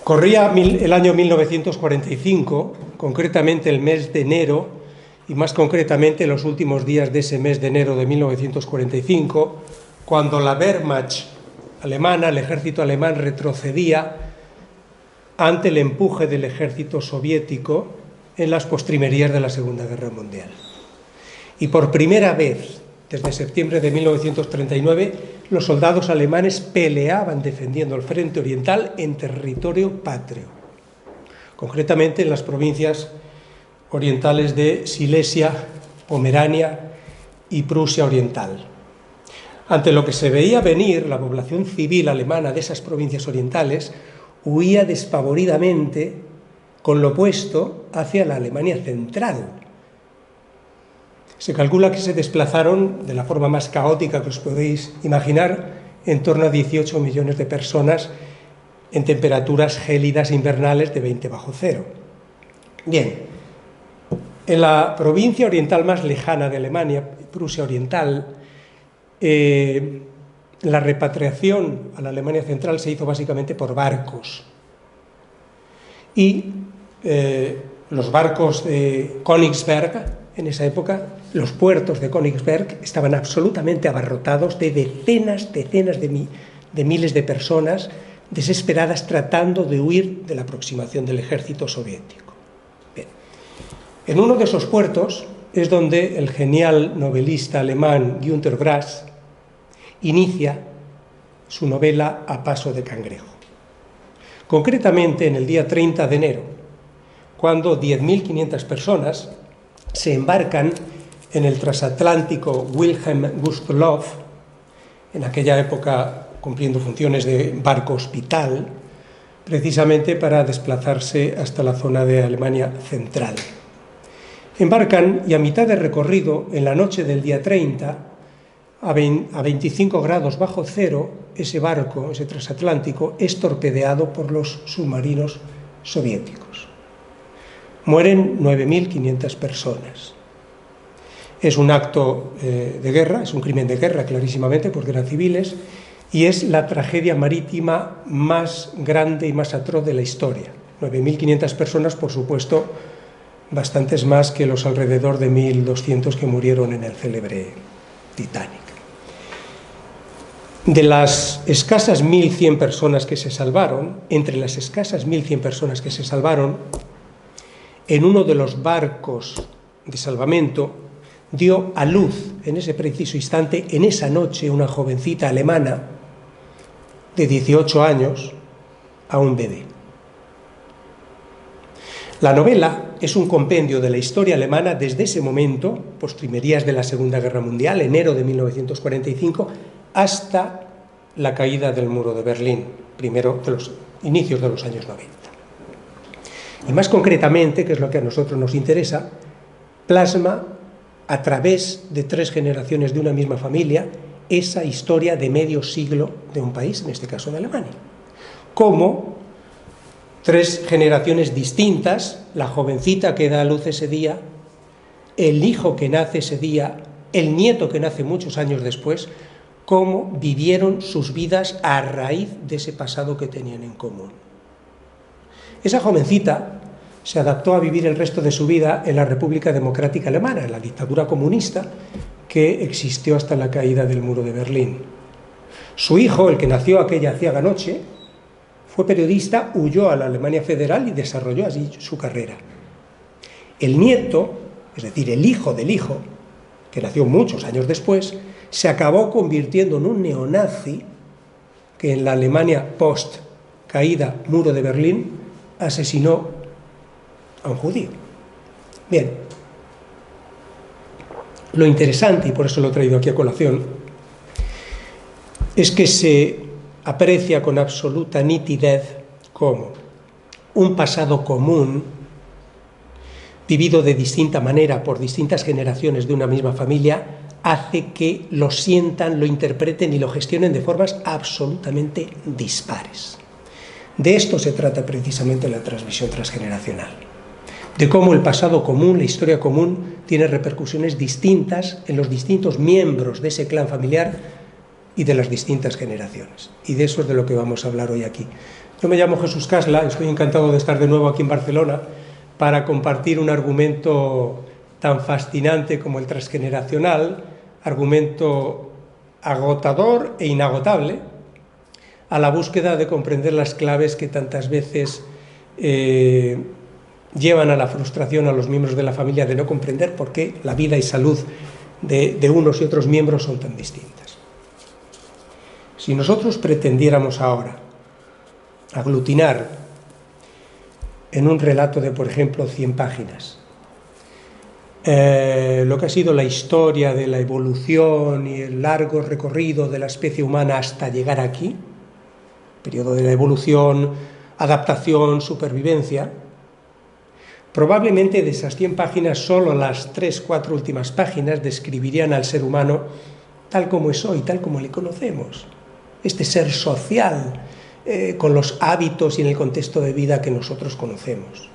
Corría el año 1945, concretamente el mes de enero, y más concretamente los últimos días de ese mes de enero de 1945, cuando la Wehrmacht alemana, el ejército alemán, retrocedía ante el empuje del ejército soviético en las postrimerías de la Segunda Guerra Mundial. Y por primera vez, desde septiembre de 1939, los soldados alemanes peleaban defendiendo el frente oriental en territorio patrio, concretamente en las provincias orientales de Silesia, Pomerania y Prusia Oriental. Ante lo que se veía venir, la población civil alemana de esas provincias orientales huía despavoridamente con lo opuesto hacia la Alemania central. Se calcula que se desplazaron, de la forma más caótica que os podéis imaginar, en torno a 18 millones de personas en temperaturas gélidas invernales de 20 bajo cero. Bien, en la provincia oriental más lejana de Alemania, Prusia Oriental, la repatriación a la Alemania central se hizo básicamente por barcos. Y los barcos de Königsberg, en esa época, los puertos de Königsberg estaban absolutamente abarrotados de decenas de miles de personas desesperadas tratando de huir de la aproximación del ejército soviético. Bien. En uno de esos puertos es donde el genial novelista alemán Günter Grass inicia su novela A paso de cangrejo. Concretamente en el día 30 de enero, cuando 10.500 personas se embarcan en el transatlántico Wilhelm Gustloff, en aquella época cumpliendo funciones de barco hospital, precisamente para desplazarse hasta la zona de Alemania central. Embarcan y a mitad de recorrido, en la noche del día 30, a 25 grados bajo cero, ese barco, ese transatlántico, es torpedeado por los submarinos soviéticos. Mueren 9.500 personas. Es un acto de guerra, es un crimen de guerra clarísimamente porque eran civiles, y es la tragedia marítima más grande y más atroz de la historia. 9.500 personas, por supuesto, bastantes más que los alrededor de 1.200 que murieron en el célebre Titanic. De las escasas 1.100 personas que se salvaron, entre las escasas 1.100 personas que se salvaron, en uno de los barcos de salvamento dio a luz en ese preciso instante, en esa noche, una jovencita alemana de 18 años a un bebé. La novela es un compendio de la historia alemana desde ese momento, postrimerías de la Segunda Guerra Mundial, enero de 1945, hasta la caída del muro de Berlín, primero de los inicios de los años 90. Y más concretamente, que es lo que a nosotros nos interesa, plasma a través de 3 generaciones de una misma familia esa historia de medio siglo de un país, en este caso de Alemania. Como 3 generaciones distintas, la jovencita que da a luz ese día, el hijo que nace ese día, el nieto que nace muchos años después, cómo vivieron sus vidas a raíz de ese pasado que tenían en común. Esa jovencita se adaptó a vivir el resto de su vida en la República Democrática Alemana, en la dictadura comunista que existió hasta la caída del muro de Berlín. Su hijo, el que nació aquella aciaga noche, fue periodista, huyó a la Alemania Federal y desarrolló allí su carrera. El nieto, es decir, el hijo del hijo, que nació muchos años después, se acabó convirtiendo en un neonazi que en la Alemania post-caída muro de Berlín asesinó a un judío. Bien, lo interesante, y por eso lo he traído aquí a colación, es que se aprecia con absoluta nitidez cómo un pasado común, vivido de distinta manera por distintas generaciones de una misma familia, hace que lo sientan, lo interpreten y lo gestionen de formas absolutamente dispares. De esto se trata precisamente la transmisión transgeneracional, de cómo el pasado común, la historia común, tiene repercusiones distintas en los distintos miembros de ese clan familiar y de las distintas generaciones. Y de eso es de lo que vamos a hablar hoy aquí. Yo me llamo Jesús Casla, estoy encantado de estar de nuevo aquí en Barcelona para compartir un argumento tan fascinante como el transgeneracional, argumento agotador e inagotable, a la búsqueda de comprender las claves que tantas veces llevan a la frustración a los miembros de la familia de no comprender por qué la vida y salud de unos y otros miembros son tan distintas. Si nosotros pretendiéramos ahora aglutinar en un relato de, por ejemplo, 100 páginas, lo que ha sido la historia de la evolución y el largo recorrido de la especie humana hasta llegar aquí, periodo de la evolución, adaptación, supervivencia, probablemente de esas 100 páginas solo las 3-4 últimas páginas describirían al ser humano tal como es hoy, tal como le conocemos. Este ser social, con los hábitos y en el contexto de vida que nosotros conocemos.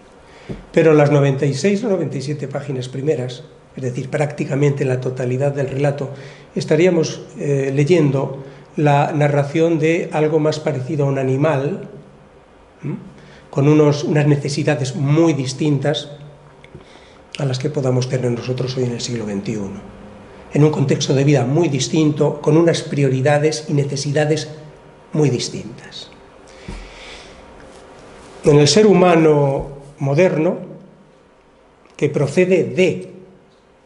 Pero las 96 o 97 páginas primeras, es decir, prácticamente la totalidad del relato, estaríamos leyendo la narración de algo más parecido a un animal, con unas necesidades muy distintas a las que podamos tener nosotros hoy en el siglo XXI, en un contexto de vida muy distinto, con unas prioridades y necesidades muy distintas. En el ser humano moderno, que procede de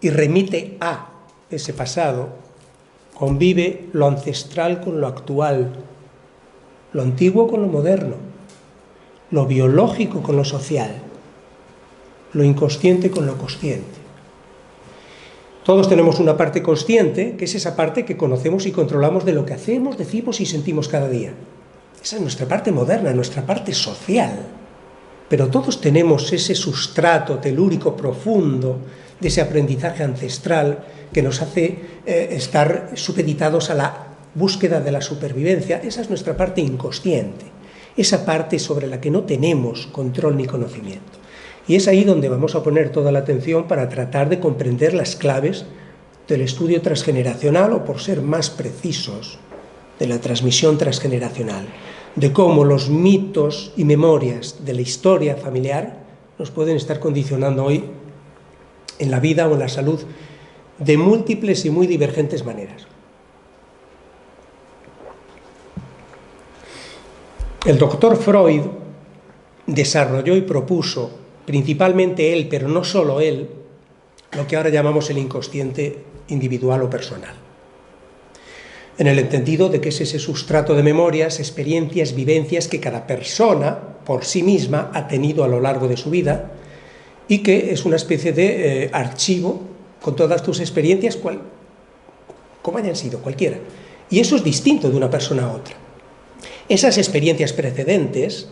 y remite a ese pasado, convive lo ancestral con lo actual, lo antiguo con lo moderno, lo biológico con lo social, lo inconsciente con lo consciente. Todos tenemos una parte consciente, que es esa parte que conocemos y controlamos de lo que hacemos, decimos y sentimos cada día. Esa es nuestra parte moderna, nuestra parte social. Pero todos tenemos ese sustrato telúrico profundo de ese aprendizaje ancestral que nos hace estar supeditados a la búsqueda de la supervivencia. Esa es nuestra parte inconsciente, esa parte sobre la que no tenemos control ni conocimiento. Y es ahí donde vamos a poner toda la atención para tratar de comprender las claves del estudio transgeneracional, o por ser más precisos, de la transmisión transgeneracional, de cómo los mitos y memorias de la historia familiar nos pueden estar condicionando hoy en la vida o en la salud de múltiples y muy divergentes maneras. El doctor Freud desarrolló y propuso, principalmente él, pero no solo él, lo que ahora llamamos el inconsciente individual o personal. En el entendido de que es ese sustrato de memorias, experiencias, vivencias que cada persona por sí misma ha tenido a lo largo de su vida y que es una especie de archivo con todas tus experiencias, como hayan sido, cualquiera. Y eso es distinto de una persona a otra. Esas experiencias precedentes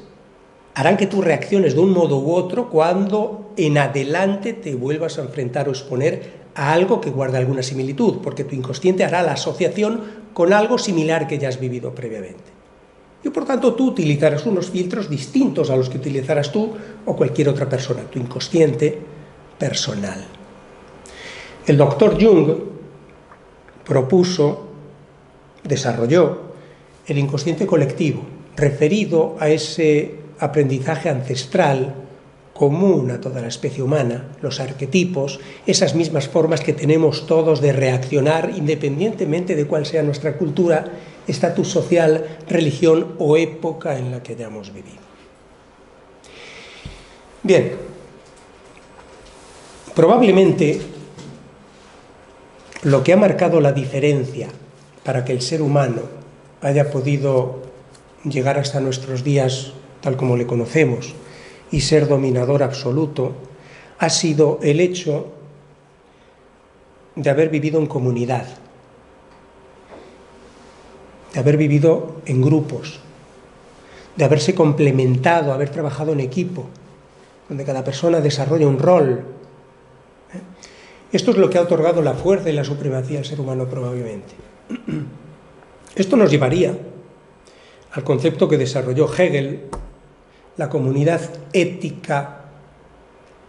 harán que tú reacciones de un modo u otro cuando en adelante te vuelvas a enfrentar o exponer a algo que guarda alguna similitud, porque tu inconsciente hará la asociación con algo similar que ya has vivido previamente. Y por tanto tú utilizarás unos filtros distintos a los que utilizarás tú o cualquier otra persona, tu inconsciente personal. El doctor Jung desarrolló el inconsciente colectivo, referido a ese aprendizaje ancestral común a toda la especie humana, los arquetipos, esas mismas formas que tenemos todos de reaccionar independientemente de cuál sea nuestra cultura, estatus social, religión o época en la que hayamos vivido. Bien, probablemente lo que ha marcado la diferencia para que el ser humano haya podido llegar hasta nuestros días tal como le conocemos y ser dominador absoluto, ha sido el hecho de haber vivido en comunidad, de haber vivido en grupos, de haberse complementado, haber trabajado en equipo, donde cada persona desarrolla un rol. Esto es lo que ha otorgado la fuerza y la supremacía al ser humano probablemente. Esto nos llevaría al concepto que desarrolló Hegel, la comunidad ética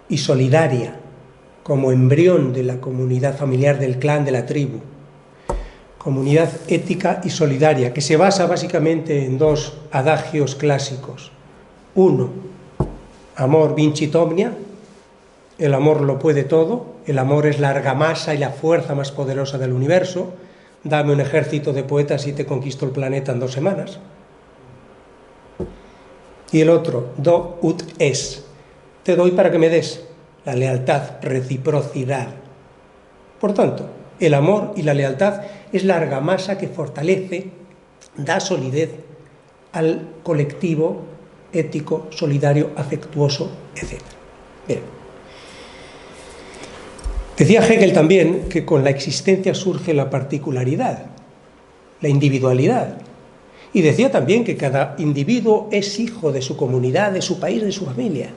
y solidaria como embrión de la comunidad familiar, del clan, de la tribu. comunidad ética y solidaria, que se basa básicamente en dos adagios clásicos. Uno, amor vincit omnia, el amor lo puede todo, el amor es la argamasa y la fuerza más poderosa del universo. Dame un ejército de poetas y te conquisto el planeta en 2 semanas. Y el otro, do ut es, te doy para que me des, la lealtad, reciprocidad. Por tanto, el amor y la lealtad es la argamasa que fortalece, da solidez al colectivo ético, solidario, afectuoso, etc. Bien. Decía Hegel también que con la existencia surge la particularidad, la individualidad. Y decía también que cada individuo es hijo de su comunidad, de su país, de su familia,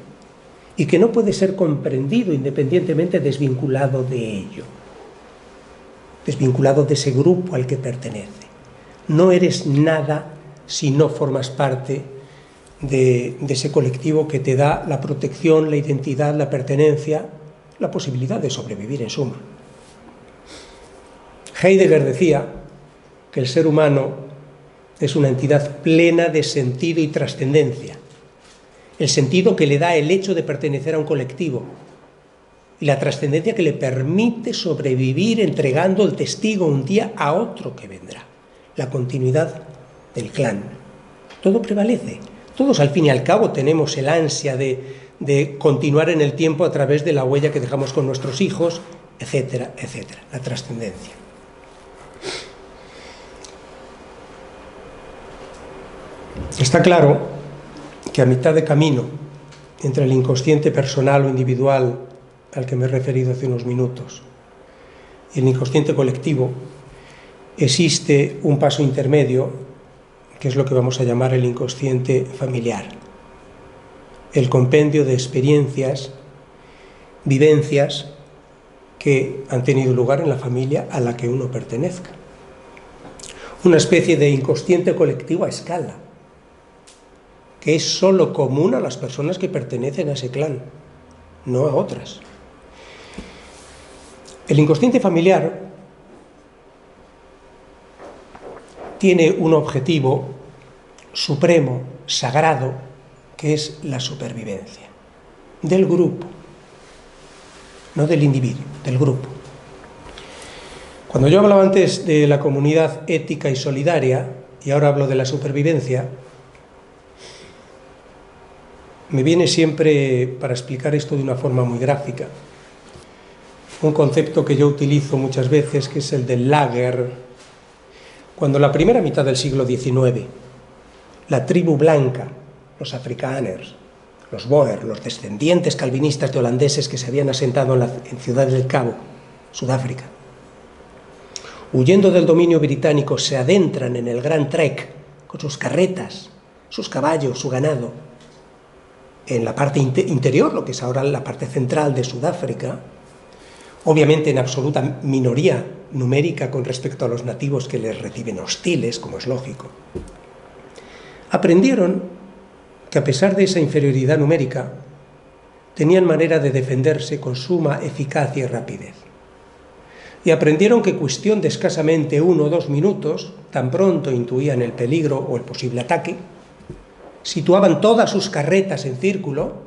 y que no puede ser comprendido independientemente, desvinculado de ello, desvinculado de ese grupo al que pertenece. No eres nada si no formas parte de ese colectivo que te da la protección, la identidad, la pertenencia, la posibilidad de sobrevivir en suma. Heidegger decía que el ser humano es una entidad plena de sentido y trascendencia, el sentido que le da el hecho de pertenecer a un colectivo y la trascendencia que le permite sobrevivir entregando el testigo un día a otro que vendrá, la continuidad del clan. Todo prevalece, todos al fin y al cabo tenemos el ansia de continuar en el tiempo a través de la huella que dejamos con nuestros hijos, etcétera, etcétera, la trascendencia. Está claro que a mitad de camino entre el inconsciente personal o individual al que me he referido hace unos minutos y el inconsciente colectivo existe un paso intermedio que es lo que vamos a llamar el inconsciente familiar. El compendio de experiencias, vivencias que han tenido lugar en la familia a la que uno pertenezca. Una especie de inconsciente colectivo a escala, que es solo común a las personas que pertenecen a ese clan, no a otras. El inconsciente familiar tiene un objetivo supremo, sagrado, que es la supervivencia del grupo, no del individuo, del grupo. Cuando yo hablaba antes de la comunidad ética y solidaria, y ahora hablo de la supervivencia, me viene siempre, para explicar esto de una forma muy gráfica, un concepto que yo utilizo muchas veces, que es el del Lager. Cuando en la primera mitad del siglo XIX, la tribu blanca, los afrikaners, los Boer, los descendientes calvinistas de holandeses que se habían asentado en Ciudad del Cabo, Sudáfrica, huyendo del dominio británico, se adentran en el Gran Trek con sus carretas, sus caballos, su ganado, en la parte interior, lo que es ahora la parte central de Sudáfrica, obviamente en absoluta minoría numérica con respecto a los nativos que les reciben hostiles, como es lógico. Aprendieron que a pesar de esa inferioridad numérica, tenían manera de defenderse con suma eficacia y rapidez. Y aprendieron que cuestión de escasamente 1 o 2 minutos, tan pronto intuían el peligro o el posible ataque, situaban todas sus carretas en círculo,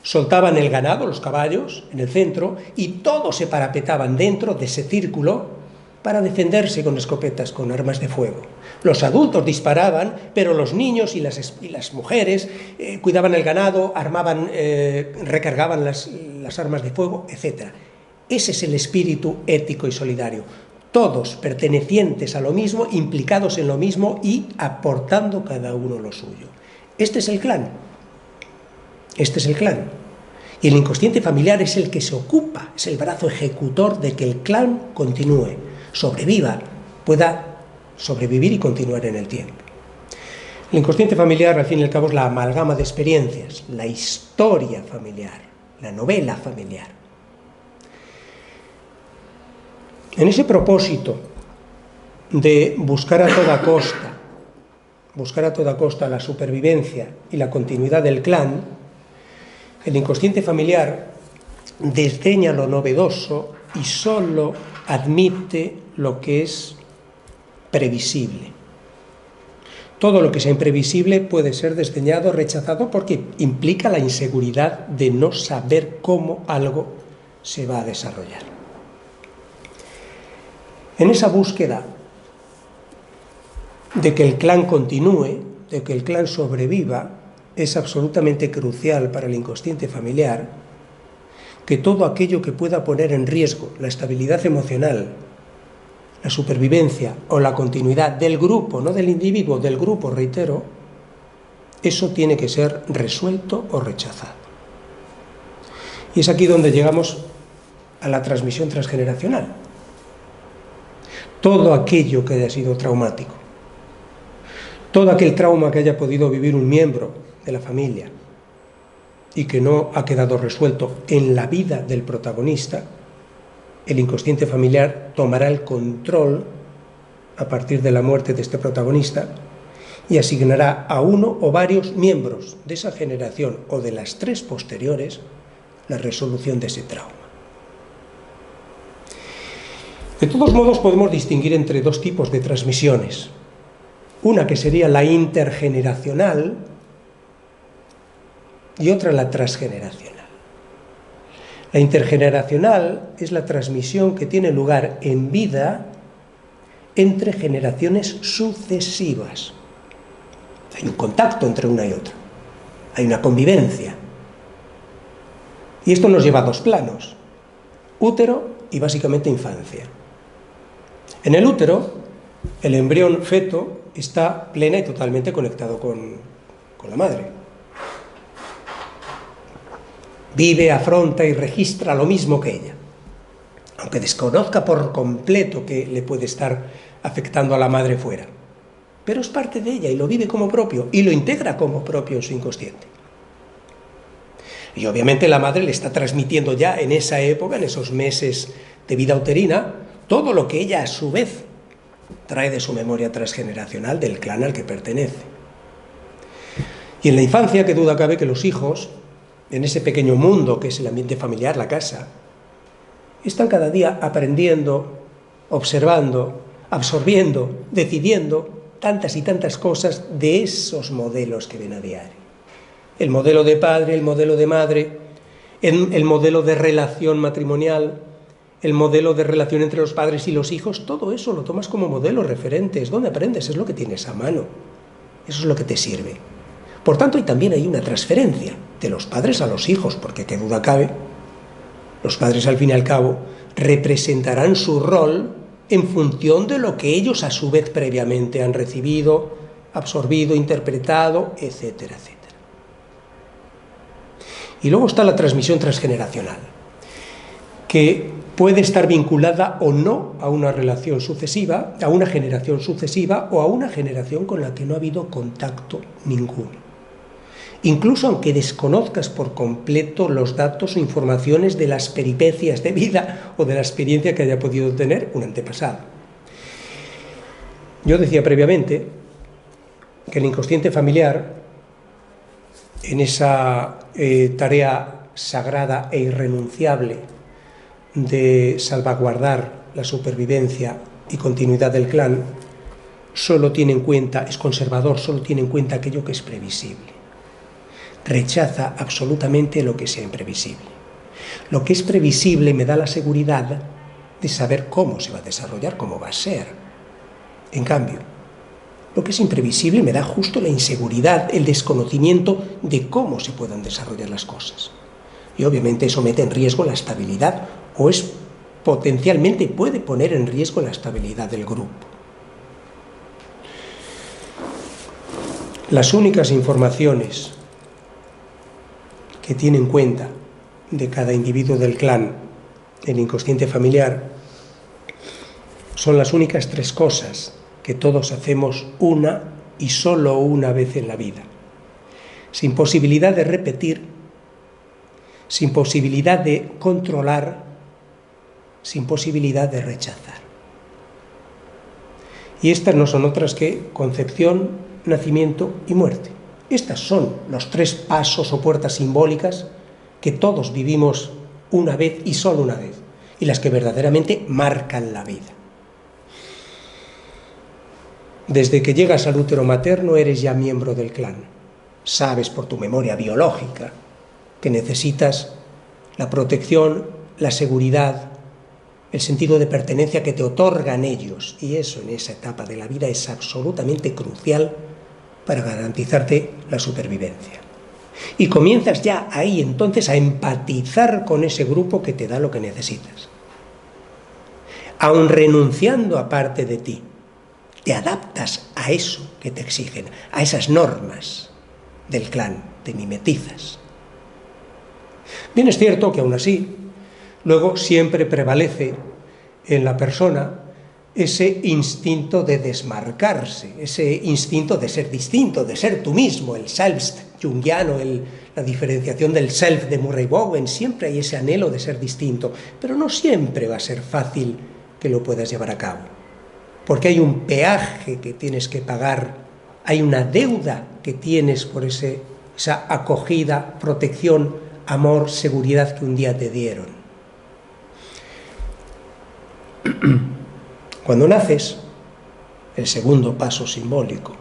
soltaban el ganado, los caballos, en el centro, y todos se parapetaban dentro de ese círculo para defenderse con escopetas, con armas de fuego. Los adultos disparaban, pero los niños y las mujeres cuidaban el ganado, armaban, recargaban las armas de fuego, etc. Ese es el espíritu ético y solidario. Todos pertenecientes a lo mismo, implicados en lo mismo y aportando cada uno lo suyo. Este es el clan. Este es el clan. Y el inconsciente familiar es el que se ocupa, es el brazo ejecutor de que el clan continúe, sobreviva, pueda sobrevivir y continuar en el tiempo. El inconsciente familiar, al fin y al cabo, es la amalgama de experiencias, la historia familiar, la novela familiar. En ese propósito de buscar a toda costa la supervivencia y la continuidad del clan, el inconsciente familiar desdeña lo novedoso y solo admite lo que es previsible. Todo lo que sea imprevisible puede ser desdeñado, rechazado, porque implica la inseguridad de no saber cómo algo se va a desarrollar. En esa búsqueda de que el clan continúe, de que el clan sobreviva, es absolutamente crucial para el inconsciente familiar que todo aquello que pueda poner en riesgo la estabilidad emocional, la supervivencia o la continuidad del grupo, no del individuo, del grupo, reitero, eso tiene que ser resuelto o rechazado. Y es aquí donde llegamos a la transmisión transgeneracional. Todo aquello que haya sido traumático, todo aquel trauma que haya podido vivir un miembro de la familia y que no ha quedado resuelto en la vida del protagonista, el inconsciente familiar tomará el control a partir de la muerte de este protagonista y asignará a uno o varios miembros de esa generación o de las 3 posteriores la resolución de ese trauma. De todos modos, podemos distinguir entre 2 tipos de transmisiones. Una que sería la intergeneracional y otra la transgeneracional. La intergeneracional es la transmisión que tiene lugar en vida entre generaciones sucesivas. Hay un contacto entre una y otra, hay una convivencia. Y esto nos lleva a 2 planos, útero y básicamente infancia. En el útero, el embrión feto está plena y totalmente conectado con la madre. Vive, afronta y registra lo mismo que ella, aunque desconozca por completo que le puede estar afectando a la madre fuera. Pero es parte de ella y lo vive como propio y lo integra como propio en su inconsciente. Y obviamente la madre le está transmitiendo ya en esa época, en esos meses de vida uterina, todo lo que ella a su vez trae de su memoria transgeneracional del clan al que pertenece. Y en la infancia, qué duda cabe que los hijos, en ese pequeño mundo que es el ambiente familiar, la casa, están cada día aprendiendo, observando, absorbiendo, decidiendo tantas y tantas cosas de esos modelos que ven a diario. El modelo de padre, el modelo de madre, el modelo de relación matrimonial, el modelo de relación entre los padres y los hijos, todo eso lo tomas como modelo referente. Es donde aprendes, es lo que tienes a mano. Eso es lo que te sirve. Por tanto, y también hay una transferencia de los padres a los hijos, porque qué duda cabe, los padres al fin y al cabo representarán su rol en función de lo que ellos a su vez previamente han recibido, absorbido, interpretado, etcétera, etcétera. Y luego está la transmisión transgeneracional, que puede estar vinculada o no a una relación sucesiva, a una generación sucesiva o a una generación con la que no ha habido contacto ninguno. Incluso aunque desconozcas por completo los datos o informaciones de las peripecias de vida o de la experiencia que haya podido tener un antepasado. Yo decía previamente que el inconsciente familiar, en esa tarea sagrada e irrenunciable de salvaguardar la supervivencia y continuidad del clan, solo tiene en cuenta, es conservador, solo tiene en cuenta aquello que es previsible. Rechaza absolutamente lo que sea imprevisible. Lo que es previsible me da la seguridad de saber cómo se va a desarrollar, cómo va a ser. En cambio, lo que es imprevisible me da justo la inseguridad, el desconocimiento de cómo se puedan desarrollar las cosas. Y obviamente eso mete en riesgo la estabilidad o potencialmente puede poner en riesgo la estabilidad del grupo. Las únicas informaciones que tiene en cuenta de cada individuo del clan el inconsciente familiar son las únicas 3 cosas que todos hacemos una y solo una vez en la vida, sin posibilidad de repetir, sin posibilidad de controlar, sin posibilidad de rechazar. Y estas no son otras que concepción, nacimiento y muerte. Estas son los 3 pasos o puertas simbólicas que todos vivimos una vez y solo una vez, y las que verdaderamente marcan la vida. Desde que llegas al útero materno eres ya miembro del clan. Sabes por tu memoria biológica que necesitas la protección, la seguridad, el sentido de pertenencia que te otorgan ellos. Y eso en esa etapa de la vida es absolutamente crucial para garantizarte la supervivencia. Y comienzas ya ahí entonces a empatizar con ese grupo que te da lo que necesitas. Aun renunciando a parte de ti, te adaptas a eso que te exigen, a esas normas del clan, te mimetizas. Bien es cierto que aún así, luego siempre prevalece en la persona ese instinto de desmarcarse, ese instinto de ser distinto, de ser tú mismo, el selbst jungiano, la diferenciación del self de Murray Bowen. Siempre hay ese anhelo de ser distinto, pero no siempre va a ser fácil que lo puedas llevar a cabo, porque hay un peaje que tienes que pagar, hay una deuda que tienes por esa acogida, protección, amor, seguridad que un día te dieron. Cuando naces, el segundo paso simbólico,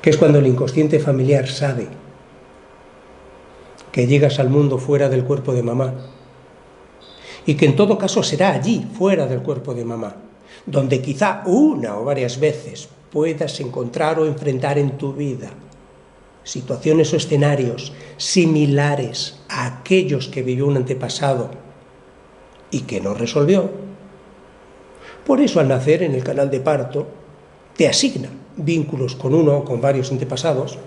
que es cuando el inconsciente familiar sabe que llegas al mundo fuera del cuerpo de mamá, y que en todo caso será allí, fuera del cuerpo de mamá, donde quizá una o varias veces puedas encontrar o enfrentar en tu vida situaciones o escenarios similares a aquellos que vivió un antepasado y que no resolvió. Por eso, al nacer en el canal de parto, te asigna vínculos con uno o con varios antepasados,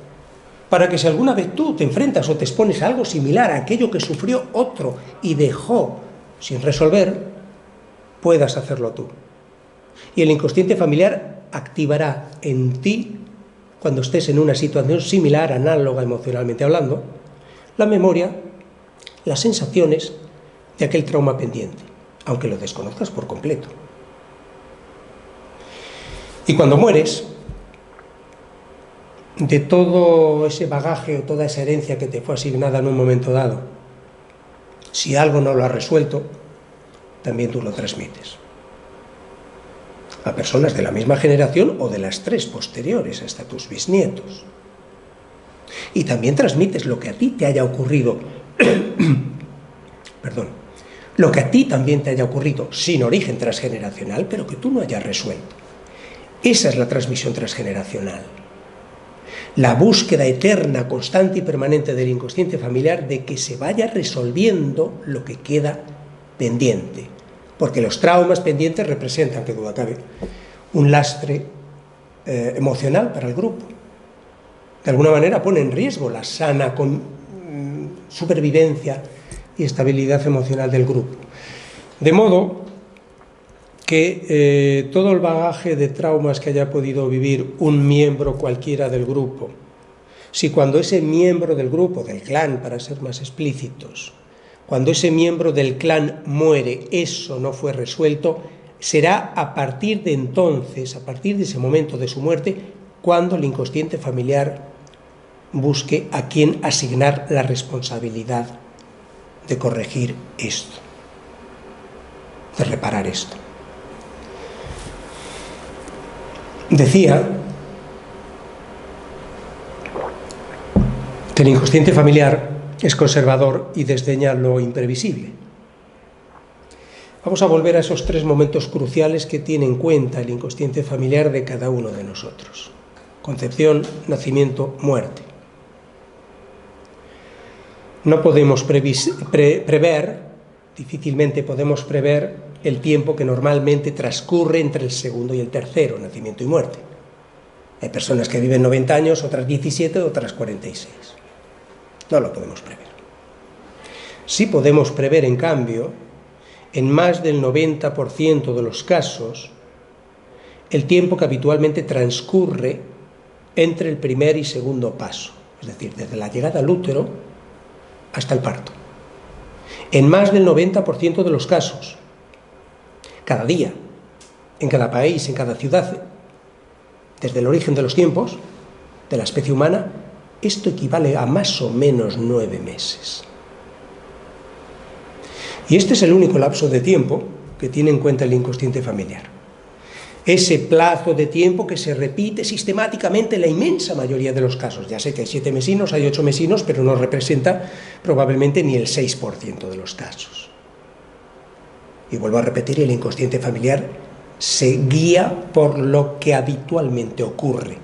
para que si alguna vez tú te enfrentas o te expones a algo similar a aquello que sufrió otro y dejó sin resolver, puedas hacerlo tú. Y el inconsciente familiar activará en ti, cuando estés en una situación similar, análoga emocionalmente hablando, la memoria, las sensaciones de aquel trauma pendiente, aunque lo desconozcas por completo. Y cuando mueres, de todo ese bagaje o toda esa herencia que te fue asignada en un momento dado, si algo no lo has resuelto, también tú lo transmites a personas de la misma generación o de las 3 posteriores, hasta tus bisnietos. Y también transmites lo que a ti te haya ocurrido, perdón, lo que a ti también te haya ocurrido, sin origen transgeneracional, pero que tú no hayas resuelto. Esa es la transmisión transgeneracional. La búsqueda eterna, constante y permanente del inconsciente familiar de que se vaya resolviendo lo que queda pendiente. Porque los traumas pendientes representan, que duda cabe, un lastre emocional para el grupo. De alguna manera pone en riesgo la sana supervivencia y estabilidad emocional del grupo. De modo que todo el bagaje de traumas que haya podido vivir un miembro cualquiera del grupo, si cuando ese miembro del grupo, del clan, para ser más explícitos, cuando ese miembro del clan muere, eso no fue resuelto, será a partir de entonces, a partir de ese momento de su muerte, cuando el inconsciente familiar busque a quién asignar la responsabilidad de corregir esto, de reparar esto. Decía que el inconsciente familiar es conservador y desdeña lo imprevisible. Vamos a volver a esos 3 momentos cruciales que tiene en cuenta el inconsciente familiar de cada uno de nosotros: concepción, nacimiento, muerte. No podemos prever, difícilmente podemos prever el tiempo que normalmente transcurre entre el segundo y el tercero, nacimiento y muerte. Hay personas que viven 90 años, otras 17, otras 46. No lo podemos prever. Sí podemos prever, en cambio, en más del 90% de los casos, el tiempo que habitualmente transcurre entre el primer y segundo paso, es decir, desde la llegada al útero hasta el parto. En más del 90% de los casos, cada día, en cada país, en cada ciudad, desde el origen de los tiempos, de la especie humana, esto equivale a más o menos 9 meses. Y este es el único lapso de tiempo que tiene en cuenta el inconsciente familiar. ese plazo de tiempo que se repite sistemáticamente en la inmensa mayoría de los casos. Ya sé que hay 7 mesinos, hay 8 mesinos, pero no representa probablemente ni el 6% de los casos. Y vuelvo a repetir, el inconsciente familiar se guía por lo que habitualmente ocurre,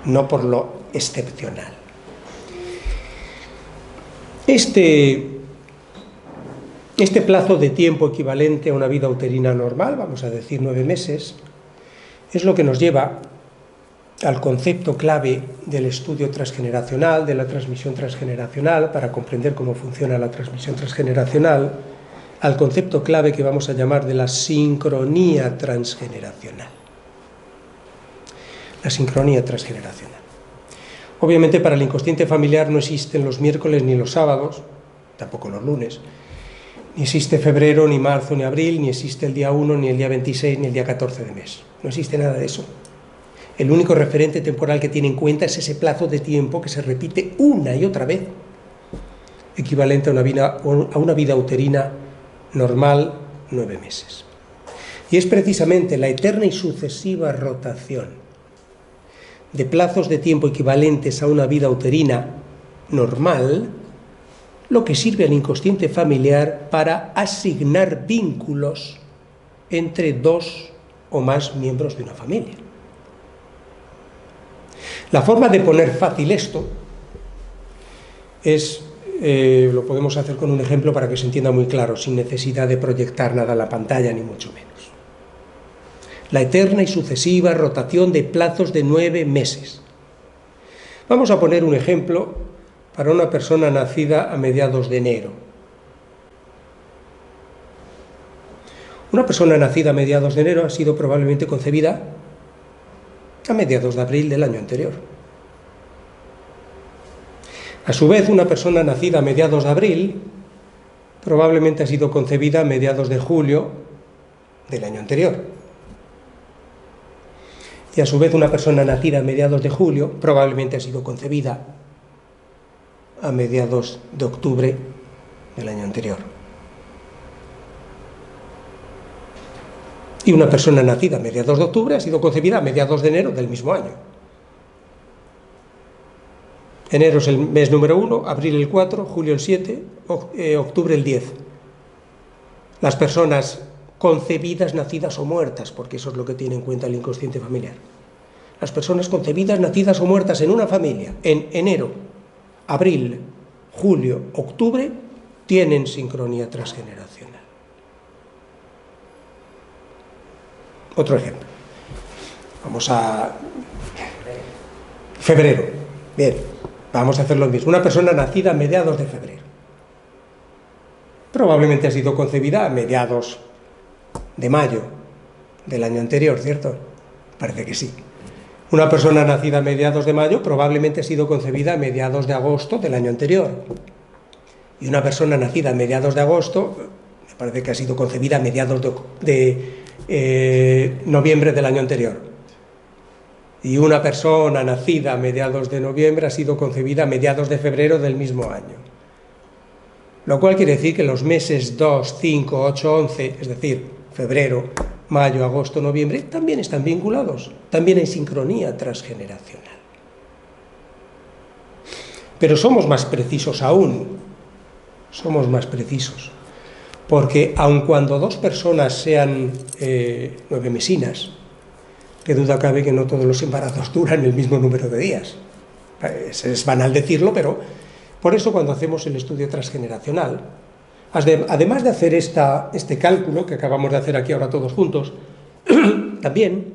no por lo excepcional. Este plazo de tiempo equivalente a una vida uterina normal, vamos a decir 9 meses, es lo que nos lleva al concepto clave del estudio transgeneracional, de la transmisión transgeneracional, para comprender cómo funciona la transmisión transgeneracional, al concepto clave que vamos a llamar de la sincronía transgeneracional. La sincronía transgeneracional. Obviamente para el inconsciente familiar no existen los miércoles ni los sábados, tampoco los lunes, ni existe febrero, ni marzo, ni abril, ni existe el día 1, ni el día 26, ni el día 14 de mes. No existe nada de eso. El único referente temporal que tiene en cuenta es ese plazo de tiempo que se repite una y otra vez, equivalente a una vida uterina normal, 9 meses. Y es precisamente la eterna y sucesiva rotación de plazos de tiempo equivalentes a una vida uterina normal lo que sirve al inconsciente familiar para asignar vínculos entre 2 o más miembros de una familia. La forma de poner fácil esto es, lo podemos hacer con un ejemplo para que se entienda muy claro, sin necesidad de proyectar nada a la pantalla, ni mucho menos. La eterna y sucesiva rotación de plazos de 9 meses. Vamos a poner un ejemplo para una persona nacida a mediados de enero. Una persona nacida a mediados de enero ha sido probablemente concebida a mediados de abril del año anterior. A su vez, una persona nacida a mediados de abril probablemente ha sido concebida a mediados de julio del año anterior. Y a su vez, una persona nacida a mediados de julio probablemente ha sido concebida a mediados de octubre del año anterior. Y una persona nacida a mediados de octubre ha sido concebida a mediados de enero del mismo año. Enero es el mes número 1, abril el 4, julio el 7, octubre el 10. Las personas concebidas, nacidas o muertas, porque eso es lo que tiene en cuenta el inconsciente familiar. Las personas concebidas, nacidas o muertas en una familia, en enero, abril, julio, octubre, tienen sincronía transgeneracional. Otro ejemplo. Vamos a febrero. Bien, vamos a hacer lo mismo. Una persona nacida a mediados de febrero. Probablemente ha sido concebida a mediados de mayo del año anterior, ¿cierto? Parece que sí. Una persona nacida a mediados de mayo probablemente ha sido concebida a mediados de agosto del año anterior. Y una persona nacida a mediados de agosto, me parece que ha sido concebida a mediados de noviembre del año anterior. Y una persona nacida a mediados de noviembre ha sido concebida a mediados de febrero del mismo año. Lo cual quiere decir que los meses 2, 5, 8, 11, es decir, febrero, mayo, agosto, noviembre, también están vinculados. También hay sincronía transgeneracional. Pero somos más precisos aún. Somos más precisos. Porque aun cuando 2 personas sean 9 mesinas, qué duda cabe que no todos los embarazos duran el mismo número de días. Es banal decirlo, pero por eso cuando hacemos el estudio transgeneracional, además de hacer este cálculo que acabamos de hacer aquí ahora todos juntos, también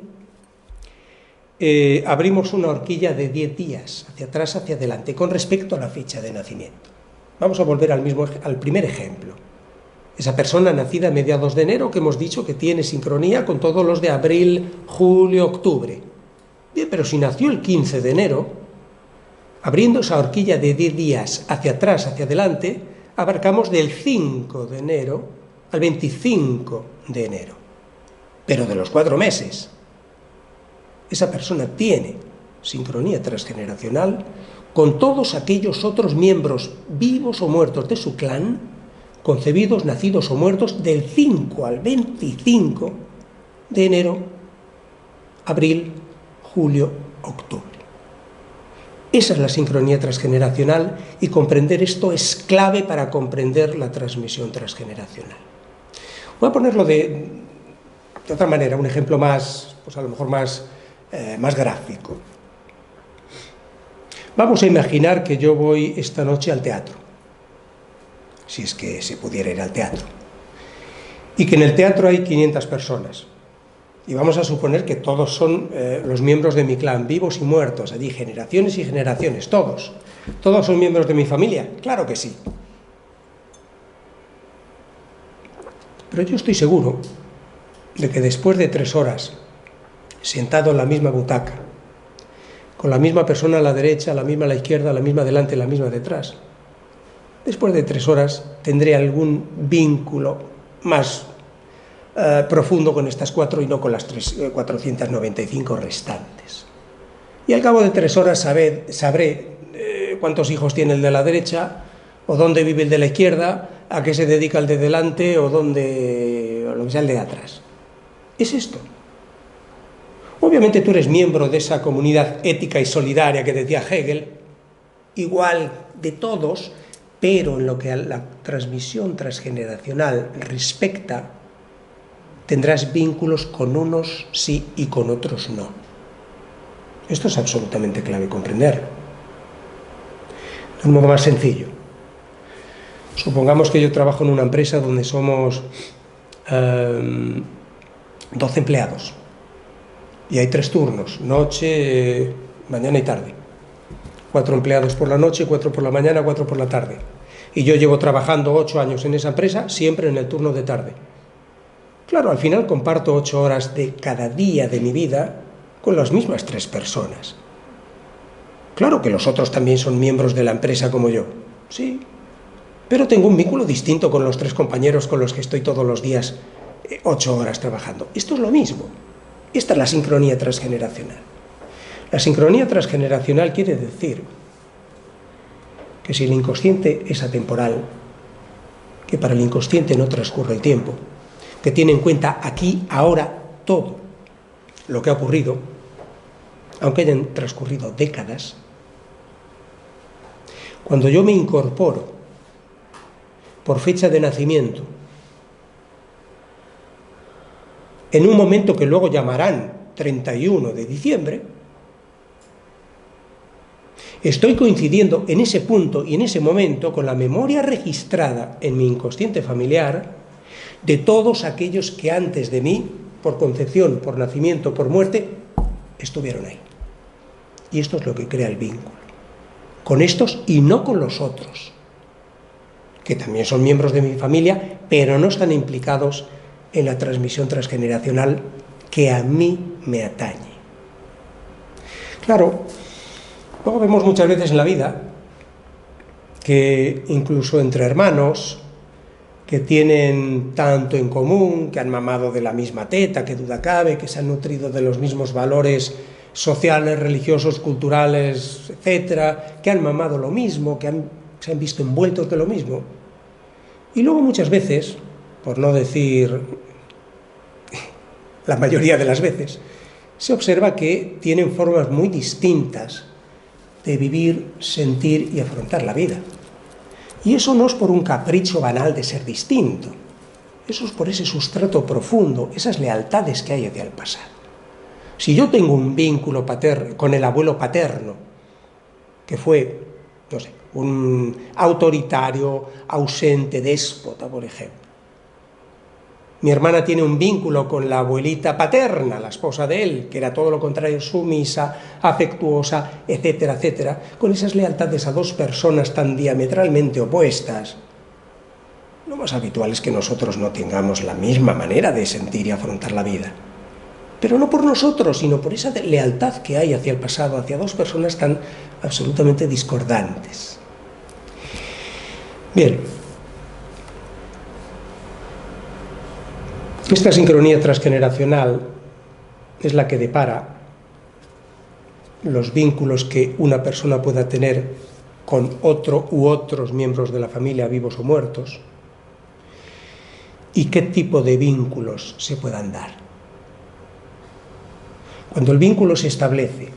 abrimos una horquilla de 10 días, hacia atrás, hacia adelante, con respecto a la fecha de nacimiento. Vamos a volver al primer ejemplo. Esa persona nacida a mediados de enero, que hemos dicho que tiene sincronía con todos los de abril, julio, octubre. Bien, pero si nació el 15 de enero, abriendo esa horquilla de 10 días hacia atrás, hacia adelante, abarcamos del 5 de enero al 25 de enero. Pero de los 4 meses, esa persona tiene sincronía transgeneracional con todos aquellos otros miembros vivos o muertos de su clan, concebidos, nacidos o muertos del 5 al 25 de enero abril, julio, octubre. Esa es la sincronía transgeneracional y comprender esto es clave para comprender la transmisión transgeneracional. Voy a ponerlo de otra manera, un ejemplo más, pues a lo mejor más gráfico. Vamos a imaginar que yo voy esta noche al teatro, si es que se pudiera ir al teatro, y que en el teatro hay 500 personas. Y vamos a suponer que todos son los miembros de mi clan, vivos y muertos, allí generaciones y generaciones, todos. ¿Todos son miembros de mi familia? Claro que sí. Pero yo estoy seguro de que después de 3 horas, sentado en la misma butaca, con la misma persona a la derecha, la misma a la izquierda, la misma delante, la misma detrás, después de 3 horas tendré algún vínculo más profundo con estas 4 y no con las 495 restantes. Y al cabo de 3 horas sabré cuántos hijos tiene el de la derecha, o dónde vive el de la izquierda, a qué se dedica el de delante, o lo que sea el de atrás. Es esto. Obviamente tú eres miembro de esa comunidad ética y solidaria que decía Hegel, igual de todos, pero en lo que a la transmisión transgeneracional respecta, tendrás vínculos con unos sí y con otros no. Esto es absolutamente clave comprenderlo. De un modo más sencillo. Supongamos que yo trabajo en una empresa donde somos 12 empleados y hay 3 turnos, noche, mañana y tarde. 4 empleados por la noche, 4 por la mañana, 4 por la tarde. Y yo llevo trabajando 8 años en esa empresa, siempre en el turno de tarde. Claro, al final comparto 8 horas de cada día de mi vida con las mismas 3 personas. Claro que los otros también son miembros de la empresa como yo, sí, pero tengo un vínculo distinto con los 3 compañeros con los que estoy todos los días 8 horas trabajando. Esto es lo mismo. Esta es la sincronía transgeneracional. La sincronía transgeneracional quiere decir que si el inconsciente es atemporal, que para el inconsciente no transcurre el tiempo, que tiene en cuenta aquí, ahora, todo lo que ha ocurrido, aunque hayan transcurrido décadas, cuando yo me incorporo por fecha de nacimiento, en un momento que luego llamarán 31 de diciembre, estoy coincidiendo en ese punto y en ese momento con la memoria registrada en mi inconsciente familiar de todos aquellos que antes de mí, por concepción, por nacimiento, por muerte, estuvieron ahí. Y esto es lo que crea el vínculo. Con estos y no con los otros, que también son miembros de mi familia, pero no están implicados en la transmisión transgeneracional que a mí me atañe. Claro, luego vemos muchas veces en la vida que incluso entre hermanos que tienen tanto en común, que han mamado de la misma teta, que duda cabe, que se han nutrido de los mismos valores sociales, religiosos, culturales, etcétera, que han mamado lo mismo, que se han visto envueltos de lo mismo. Y luego muchas veces, por no decir la mayoría de las veces, se observa que tienen formas muy distintas de vivir, sentir y afrontar la vida. Y eso no es por un capricho banal de ser distinto, eso es por ese sustrato profundo, esas lealtades que hay hacia el pasado. Si yo tengo un vínculo paterno con el abuelo paterno, que fue, no sé, un autoritario, ausente, déspota, por ejemplo. Mi hermana tiene un vínculo con la abuelita paterna, la esposa de él, que era todo lo contrario, sumisa, afectuosa, etcétera, etcétera. Con esas lealtades a 2 personas tan diametralmente opuestas, lo más habitual es que nosotros no tengamos la misma manera de sentir y afrontar la vida. Pero no por nosotros, sino por esa lealtad que hay hacia el pasado, hacia 2 personas tan absolutamente discordantes. Bien. Esta sincronía transgeneracional es la que depara los vínculos que una persona pueda tener con otro u otros miembros de la familia, vivos o muertos, y qué tipo de vínculos se puedan dar. Cuando el vínculo se establece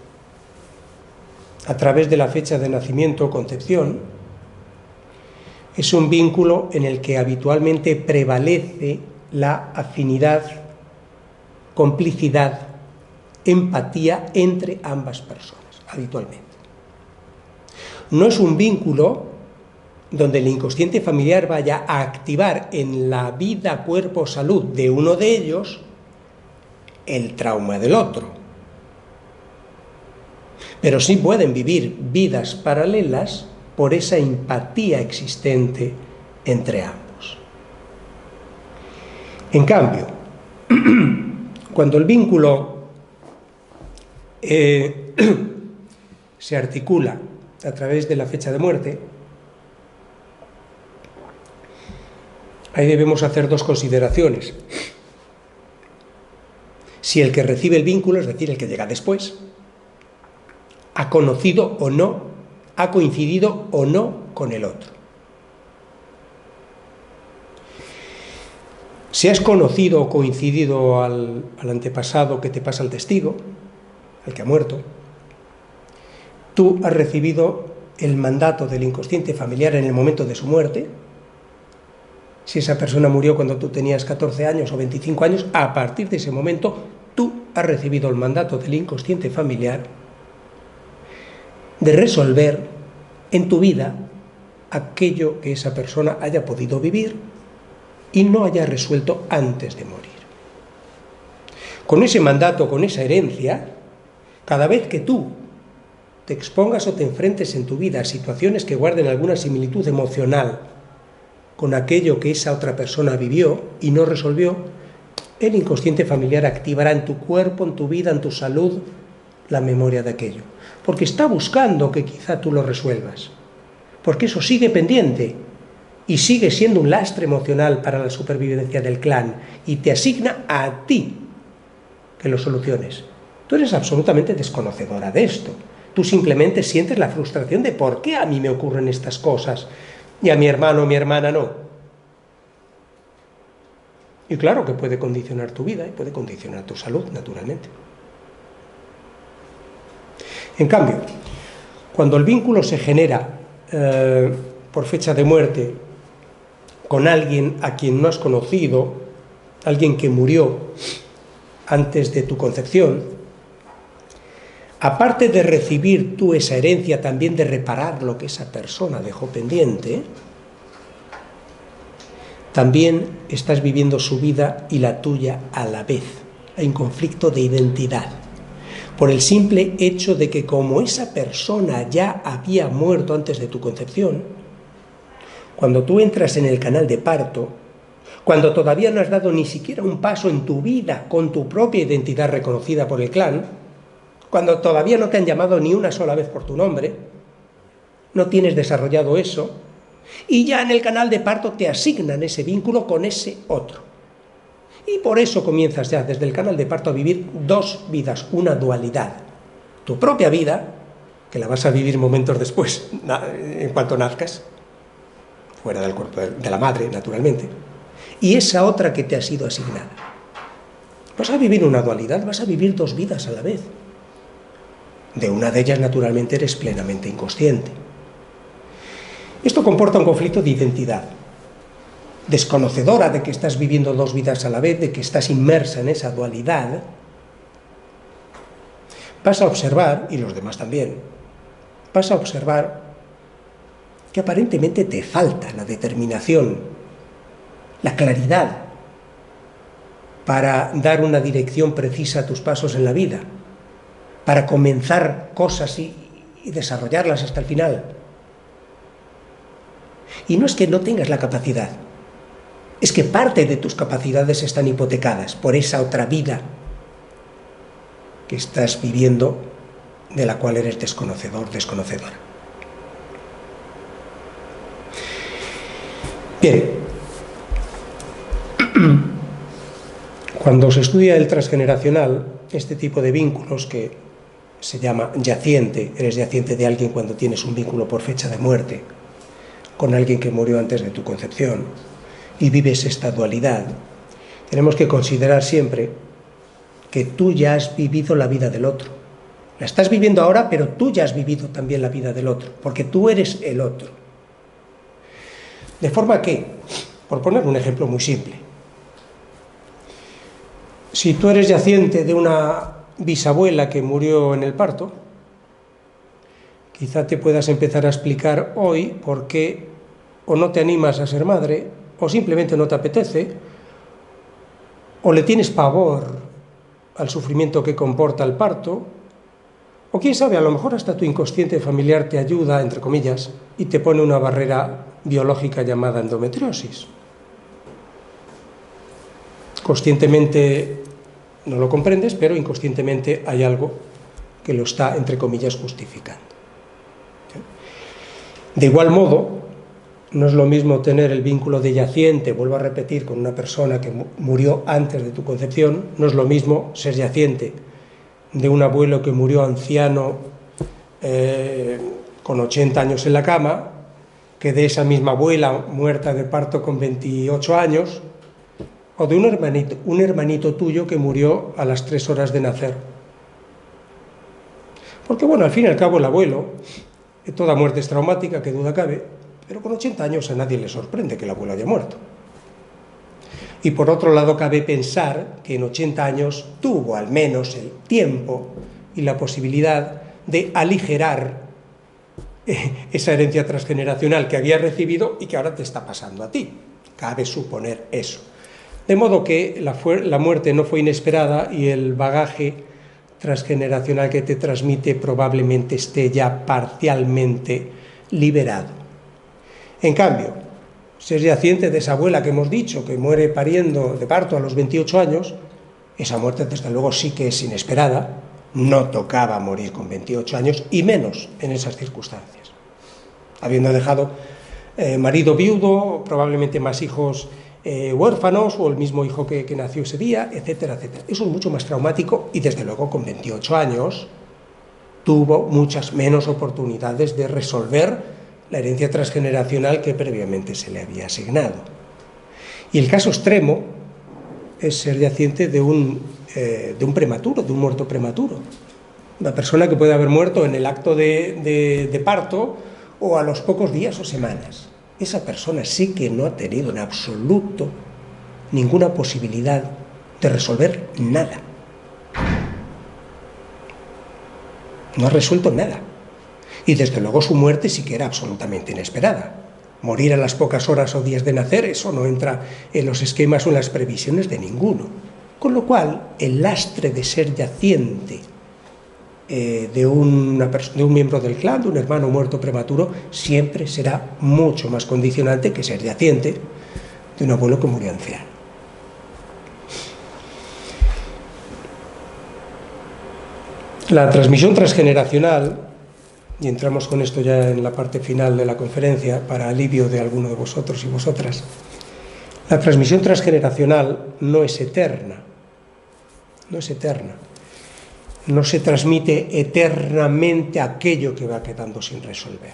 a través de la fecha de nacimiento o concepción, es un vínculo en el que habitualmente prevalece la afinidad, complicidad, empatía entre ambas personas, habitualmente. No es un vínculo donde el inconsciente familiar vaya a activar en la vida, cuerpo, salud de uno de ellos el trauma del otro. Pero sí pueden vivir vidas paralelas por esa empatía existente entre ambos. En cambio, cuando el vínculo se articula a través de la fecha de muerte, ahí debemos hacer dos consideraciones. Si el que recibe el vínculo, es decir, el que llega después, ha conocido o no, ha coincidido o no con el otro. Si has conocido o coincidido al antepasado que te pasa el testigo, el que ha muerto, tú has recibido el mandato del inconsciente familiar en el momento de su muerte. Si esa persona murió cuando tú tenías 14 años o 25 años, a partir de ese momento tú has recibido el mandato del inconsciente familiar de resolver en tu vida aquello que esa persona haya podido vivir y no haya resuelto antes de morir. Con ese mandato, con esa herencia, cada vez que tú te expongas o te enfrentes en tu vida a situaciones que guarden alguna similitud emocional con aquello que esa otra persona vivió y no resolvió, el inconsciente familiar activará en tu cuerpo, en tu vida, en tu salud, la memoria de aquello. Porque está buscando que quizá tú lo resuelvas. Porque eso sigue pendiente y sigue siendo un lastre emocional para la supervivencia del clan y te asigna a ti que lo soluciones. Tú eres absolutamente desconocedora de esto. Tú simplemente sientes la frustración de por qué a mí me ocurren estas cosas y a mi hermano o mi hermana no. Y claro que puede condicionar tu vida y puede condicionar tu salud, naturalmente. En cambio, cuando el vínculo se genera por fecha de muerte con alguien a quien no has conocido, alguien que murió antes de tu concepción, aparte de recibir tú esa herencia, también de reparar lo que esa persona dejó pendiente, también estás viviendo su vida y la tuya a la vez. Hay un conflicto de identidad, por el simple hecho de que como esa persona ya había muerto antes de tu concepción, cuando tú entras en el canal de parto, cuando todavía no has dado ni siquiera un paso en tu vida con tu propia identidad reconocida por el clan, cuando todavía no te han llamado ni una sola vez por tu nombre, no tienes desarrollado eso, y ya en el canal de parto te asignan ese vínculo con ese otro. Y por eso comienzas ya desde el canal de parto a vivir dos vidas, una dualidad. Tu propia vida, que la vas a vivir momentos después, en cuanto nazcas, fuera del cuerpo de la madre, naturalmente, y esa otra que te ha sido asignada. Vas a vivir una dualidad, vas a vivir dos vidas a la vez. De una de ellas, naturalmente, eres plenamente inconsciente. Esto comporta un conflicto de identidad. Desconocedora de que estás viviendo dos vidas a la vez, de que estás inmersa en esa dualidad, vas a observar, y los demás también, vas a observar que aparentemente te falta la determinación, la claridad para dar una dirección precisa a tus pasos en la vida, para comenzar cosas y desarrollarlas hasta el final. Y no es que no tengas la capacidad, es que parte de tus capacidades están hipotecadas por esa otra vida que estás viviendo, de la cual eres desconocedor, desconocedora. Bien, cuando se estudia el transgeneracional, este tipo de vínculos que se llama yaciente, eres yaciente de alguien cuando tienes un vínculo por fecha de muerte con alguien que murió antes de tu concepción y vives esta dualidad, tenemos que considerar siempre que tú ya has vivido la vida del otro. La estás viviendo ahora, pero tú ya has vivido también la vida del otro, porque tú eres el otro. De forma que, por poner un ejemplo muy simple, si tú eres yaciente de una bisabuela que murió en el parto, quizá te puedas empezar a explicar hoy por qué o no te animas a ser madre, o simplemente no te apetece, o le tienes pavor al sufrimiento que comporta el parto, o quién sabe, a lo mejor hasta tu inconsciente familiar te ayuda, entre comillas, y te pone una barrera biológica llamada endometriosis. Conscientemente no lo comprendes, pero inconscientemente hay algo que lo está, entre comillas, justificando. De igual modo, no es lo mismo tener el vínculo de yaciente, vuelvo a repetir, con una persona que murió antes de tu concepción, no es lo mismo ser yaciente de un abuelo que murió anciano con 80 años en la cama, que de esa misma abuela muerta de parto con 28 años, o de un hermanito tuyo que murió a las 3 horas de nacer. Porque bueno, al fin y al cabo el abuelo, toda muerte es traumática, que duda cabe, pero con 80 años a nadie le sorprende que el abuelo haya muerto. Y por otro lado cabe pensar que en 80 años tuvo al menos el tiempo y la posibilidad de aligerar esa herencia transgeneracional que había recibido y que ahora te está pasando a ti. Cabe suponer eso. De modo que la muerte no fue inesperada y el bagaje transgeneracional que te transmite probablemente esté ya parcialmente liberado. En cambio, ser yaciente de esa abuela que hemos dicho, que muere pariendo de parto a los 28 años, esa muerte desde luego sí que es inesperada, no tocaba morir con 28 años y menos en esas circunstancias. Habiendo dejado marido viudo, probablemente más hijos huérfanos o el mismo hijo que nació ese día, etcétera, etcétera. Eso es mucho más traumático y desde luego con 28 años tuvo muchas menos oportunidades de resolver la herencia transgeneracional que previamente se le había asignado. Y el caso extremo es ser yaciente de un prematuro, de un muerto prematuro. Una persona que puede haber muerto en el acto de parto o a los pocos días o semanas. Esa persona sí que no ha tenido en absoluto ninguna posibilidad de resolver nada. No ha resuelto nada. Y desde luego su muerte sí que era absolutamente inesperada. Morir a las pocas horas o días de nacer, eso no entra en los esquemas o en las previsiones de ninguno. Con lo cual, el lastre de ser yaciente de un miembro del clan, de un hermano muerto prematuro, siempre será mucho más condicionante que ser yaciente de un abuelo que murió anciano. La transmisión transgeneracional, y entramos con esto ya en la parte final de la conferencia, para alivio de alguno de vosotros y vosotras, la transmisión transgeneracional no es eterna, no es eterna. No se transmite eternamente aquello que va quedando sin resolver.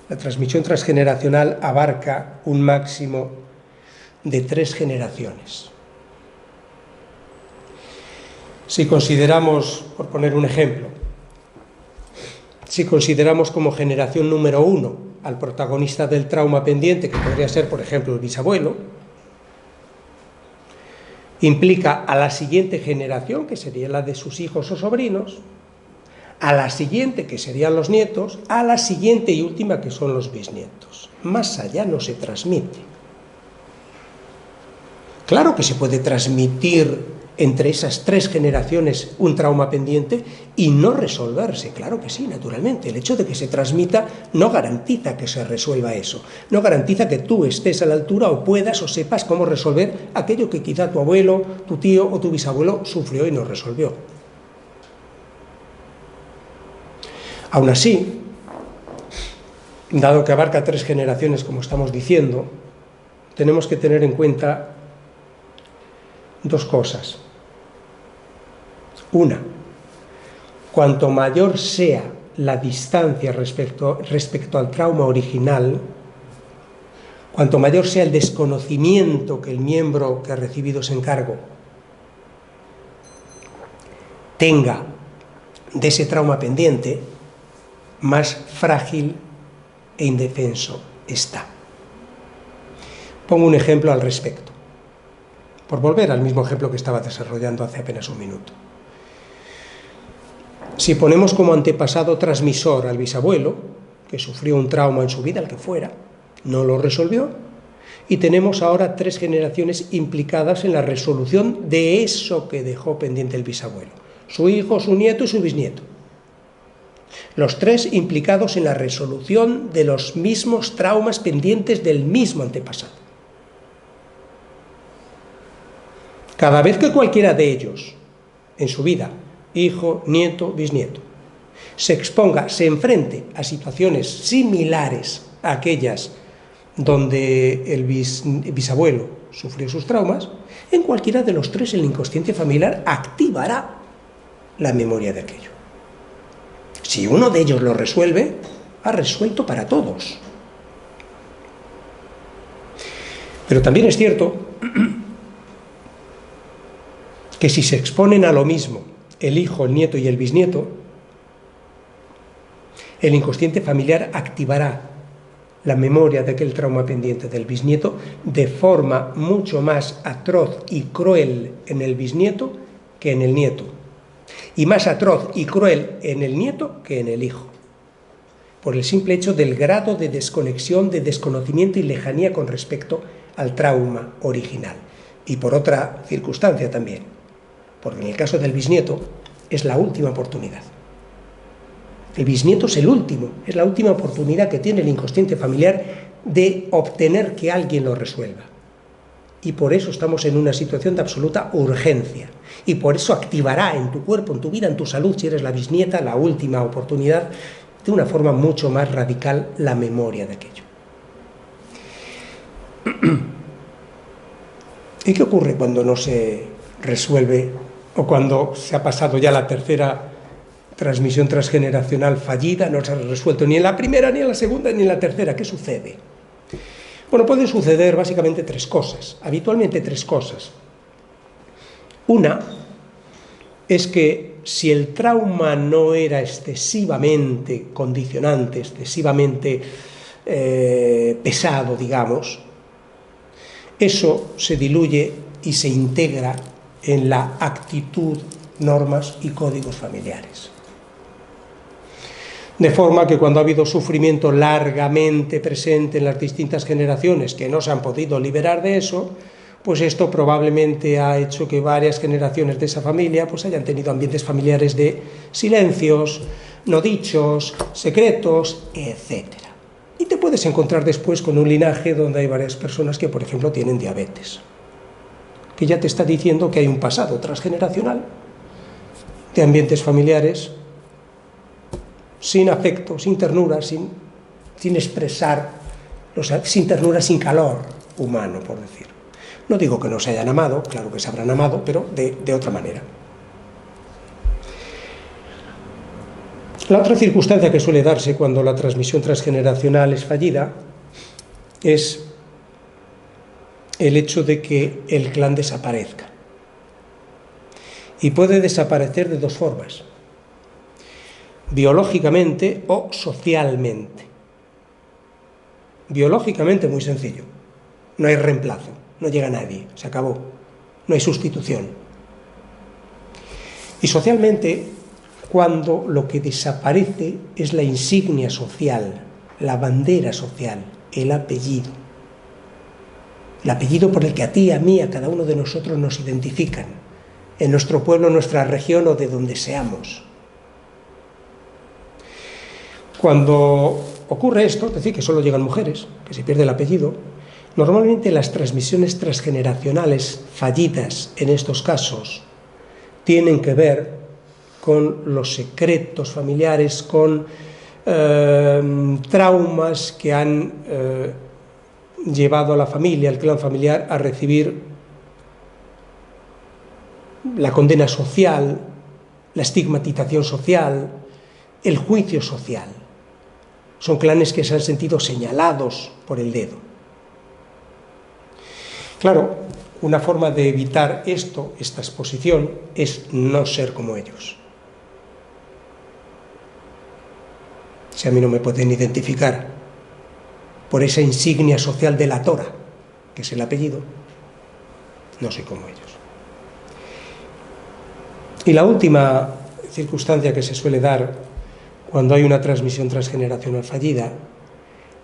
La transmisión transgeneracional abarca un máximo de 3 generaciones. Si consideramos, por poner un ejemplo, si consideramos como generación número 1 al protagonista del trauma pendiente, que podría ser, por ejemplo, el bisabuelo, implica a la siguiente generación, que sería la de sus hijos o sobrinos, a la siguiente, que serían los nietos, a la siguiente y última, que son los bisnietos. Más allá no se transmite. Claro que se puede transmitir entre esas 3 generaciones un trauma pendiente y no resolverse, claro que sí, naturalmente. El hecho de que se transmita no garantiza que se resuelva eso, no garantiza que tú estés a la altura o puedas o sepas cómo resolver aquello que quizá tu abuelo, tu tío o tu bisabuelo sufrió y no resolvió. Aún así, dado que abarca 3 generaciones, como estamos diciendo, tenemos que tener en cuenta 2 cosas. Una, cuanto mayor sea la distancia respecto al trauma original, cuanto mayor sea el desconocimiento que el miembro que ha recibido ese encargo tenga de ese trauma pendiente, más frágil e indefenso está. Pongo un ejemplo al respecto, por volver al mismo ejemplo que estaba desarrollando hace apenas un minuto. Si ponemos como antepasado transmisor al bisabuelo, que sufrió un trauma en su vida, el que fuera, no lo resolvió, y tenemos ahora 3 generaciones implicadas en la resolución de eso que dejó pendiente el bisabuelo: su hijo, su nieto y su bisnieto. Los 3 implicados en la resolución de los mismos traumas pendientes del mismo antepasado. Cada vez que cualquiera de ellos, en su vida, hijo, nieto, bisnieto, se exponga, se enfrente a situaciones similares a aquellas donde el bisabuelo sufrió sus traumas, en cualquiera de los 3 el inconsciente familiar activará la memoria de aquello. Si uno de ellos lo resuelve, ha resuelto para todos. Pero también es cierto que si se exponen a lo mismo el hijo, el nieto y el bisnieto, el inconsciente familiar activará la memoria de aquel trauma pendiente del bisnieto de forma mucho más atroz y cruel en el bisnieto que en el nieto, y más atroz y cruel en el nieto que en el hijo, por el simple hecho del grado de desconexión, de desconocimiento y lejanía con respecto al trauma original. Y por otra circunstancia también, porque en el caso del bisnieto es la última oportunidad. El bisnieto es el último, es la última oportunidad que tiene el inconsciente familiar de obtener que alguien lo resuelva. Y por eso estamos en una situación de absoluta urgencia. Y por eso activará en tu cuerpo, en tu vida, en tu salud, si eres la bisnieta, la última oportunidad, de una forma mucho más radical, la memoria de aquello. ¿Y qué ocurre cuando no se resuelve o cuando se ha pasado ya la tercera transmisión transgeneracional fallida, no se ha resuelto ni en la primera, ni en la segunda, ni en la tercera? ¿Qué sucede? Bueno, pueden suceder básicamente 3 cosas, habitualmente 3 cosas. Una es que si el trauma no era excesivamente condicionante, excesivamente pesado, digamos, eso se diluye y se integra en la actitud, normas y códigos familiares. De forma que cuando ha habido sufrimiento largamente presente en las distintas generaciones que no se han podido liberar de eso, pues esto probablemente ha hecho que varias generaciones de esa familia pues hayan tenido ambientes familiares de silencios, no dichos, secretos, etc. Y te puedes encontrar después con un linaje donde hay varias personas que, por ejemplo, tienen diabetes, que ya te está diciendo que hay un pasado transgeneracional de ambientes familiares sin afecto, sin ternura, sin expresar, sin ternura, sin calor humano, por decir. No digo que no se hayan amado, claro que se habrán amado, pero de otra manera. La otra circunstancia que suele darse cuando la transmisión transgeneracional es fallida es el hecho de que el clan desaparezca. Y puede desaparecer de 2 formas: biológicamente o socialmente. Biológicamente, muy sencillo, no hay reemplazo, no llega nadie, se acabó, no hay sustitución. Y socialmente, cuando lo que desaparece es la insignia social, la bandera social, el apellido por el que a ti, a mí, a cada uno de nosotros nos identifican, en nuestro pueblo, nuestra región o de donde seamos. Cuando ocurre esto, es decir, que solo llegan mujeres, que se pierde el apellido, normalmente las transmisiones transgeneracionales fallidas en estos casos tienen que ver con los secretos familiares, con traumas que han llevado a la familia, al clan familiar, a recibir la condena social, la estigmatización social, el juicio social. Son clanes que se han sentido señalados por el dedo. Claro, una forma de evitar esto, esta exposición, es no ser como ellos. Si a mí no me pueden identificar por esa insignia social de la Tora, que es el apellido, no soy como ellos. Y la última circunstancia que se suele dar cuando hay una transmisión transgeneracional fallida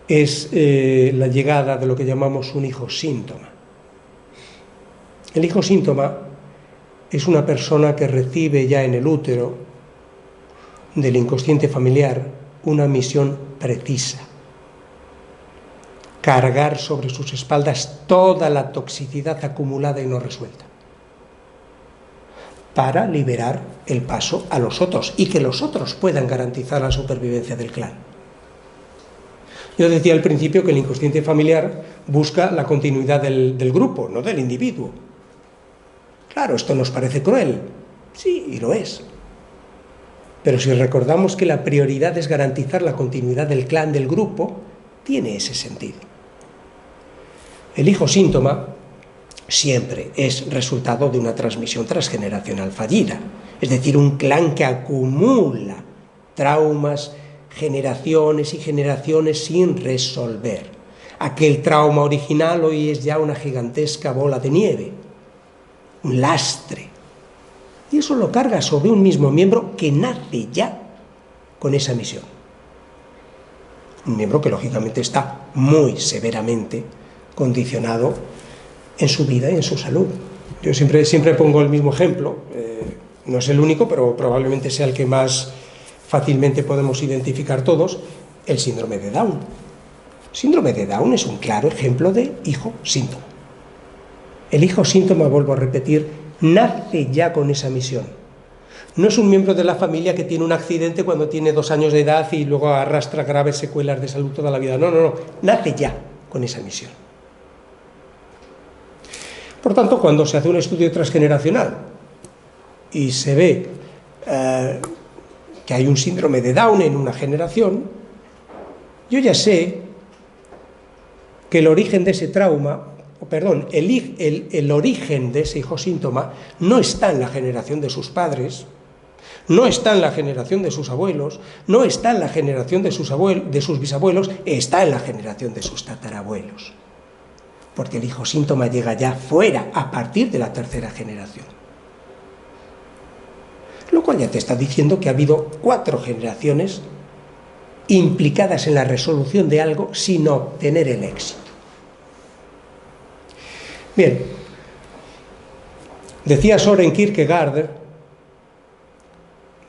es la llegada de lo que llamamos un hijo síntoma. El hijo síntoma es una persona que recibe ya en el útero del inconsciente familiar una misión precisa: cargar sobre sus espaldas toda la toxicidad acumulada y no resuelta, para liberar el paso a los otros y que los otros puedan garantizar la supervivencia del clan. Yo decía al principio que el inconsciente familiar busca la continuidad del grupo, no del individuo. Claro, esto nos parece cruel, sí, y lo es. Pero si recordamos que la prioridad es garantizar la continuidad del clan, del grupo, tiene ese sentido. El hijo síntoma siempre es resultado de una transmisión transgeneracional fallida, es decir, un clan que acumula traumas, generaciones y generaciones sin resolver. Aquel trauma original hoy es ya una gigantesca bola de nieve, un lastre, y eso lo carga sobre un mismo miembro que nace ya con esa misión. Un miembro que lógicamente está muy severamente condicionado en su vida y en su salud. Yo siempre pongo el mismo ejemplo, no es el único, pero probablemente sea el que más fácilmente podemos identificar todos: el síndrome de Down. El síndrome de Down es un claro ejemplo de hijo síntoma. El hijo síntoma, vuelvo a repetir, nace ya con esa misión. No es un miembro de la familia que tiene un accidente cuando tiene 2 años de edad y luego arrastra graves secuelas de salud toda la vida. No, nace ya con esa misión. Por tanto, cuando se hace un estudio transgeneracional y se ve que hay un síndrome de Down en una generación, yo ya sé que el origen de ese trauma, el origen de ese hijo síntoma no está en la generación de sus padres, no está en la generación de sus abuelos, no está en la generación de sus bisabuelos, está en la generación de sus tatarabuelos. Porque el hijo síntoma llega ya fuera, a partir de la 3ª generación. Lo cual ya te está diciendo que ha habido 4 generaciones implicadas en la resolución de algo sin obtener el éxito. Bien, decía Søren Kierkegaard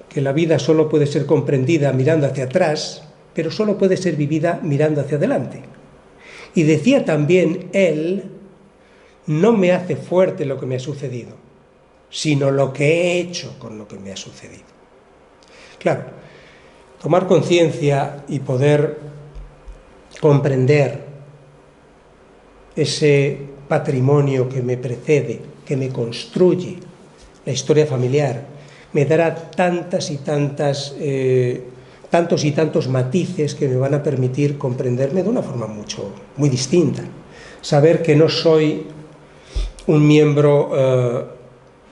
que la vida solo puede ser comprendida mirando hacia atrás, pero solo puede ser vivida mirando hacia adelante. Y decía también él: no me hace fuerte lo que me ha sucedido, sino lo que he hecho con lo que me ha sucedido. Claro, tomar conciencia y poder comprender ese patrimonio que me precede, que me construye la historia familiar, me dará tantos y tantos matices que me van a permitir comprenderme de una forma muy distinta. Saber que no soy un miembro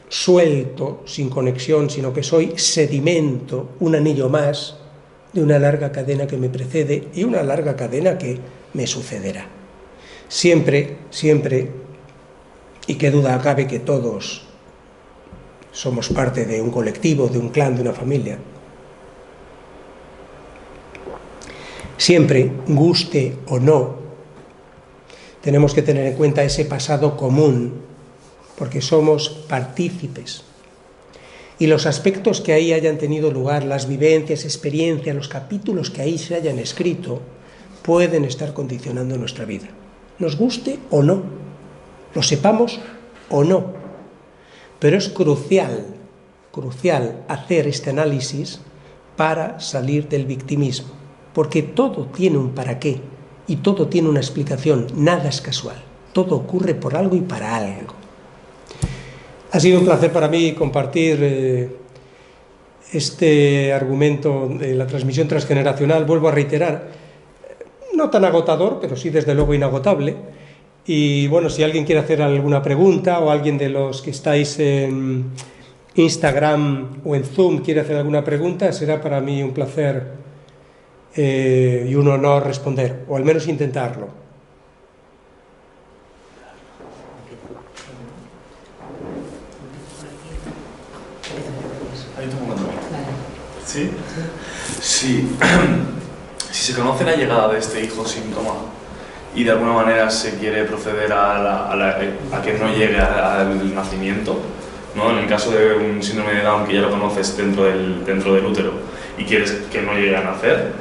suelto, sin conexión, sino que soy sedimento, un anillo más de una larga cadena que me precede y una larga cadena que me sucederá. Siempre, y qué duda cabe que todos somos parte de un colectivo, de un clan, de una familia, siempre, guste o no, tenemos que tener en cuenta ese pasado común, porque somos partícipes. Y los aspectos que ahí hayan tenido lugar, las vivencias, experiencias, los capítulos que ahí se hayan escrito, pueden estar condicionando nuestra vida. Nos guste o no, lo sepamos o no. Pero es crucial hacer este análisis para salir del victimismo, porque todo tiene un para qué y todo tiene una explicación, nada es casual, todo ocurre por algo y para algo. Ha sido un placer para mí compartir este argumento de la transmisión transgeneracional. Vuelvo a reiterar, no tan agotador, pero sí desde luego inagotable, Y bueno, si alguien quiere hacer alguna pregunta o alguien de los que estáis en Instagram o en Zoom quiere hacer alguna pregunta, será para mí un placer y un honor responder, o al menos intentarlo. ¿Sí? Sí. Si se conoce la llegada de este hijo síntoma y de alguna manera se quiere proceder a que no llegue al nacimiento, ¿no? En el caso de un síndrome de Down que ya lo conoces dentro del útero y quieres que no llegue a nacer,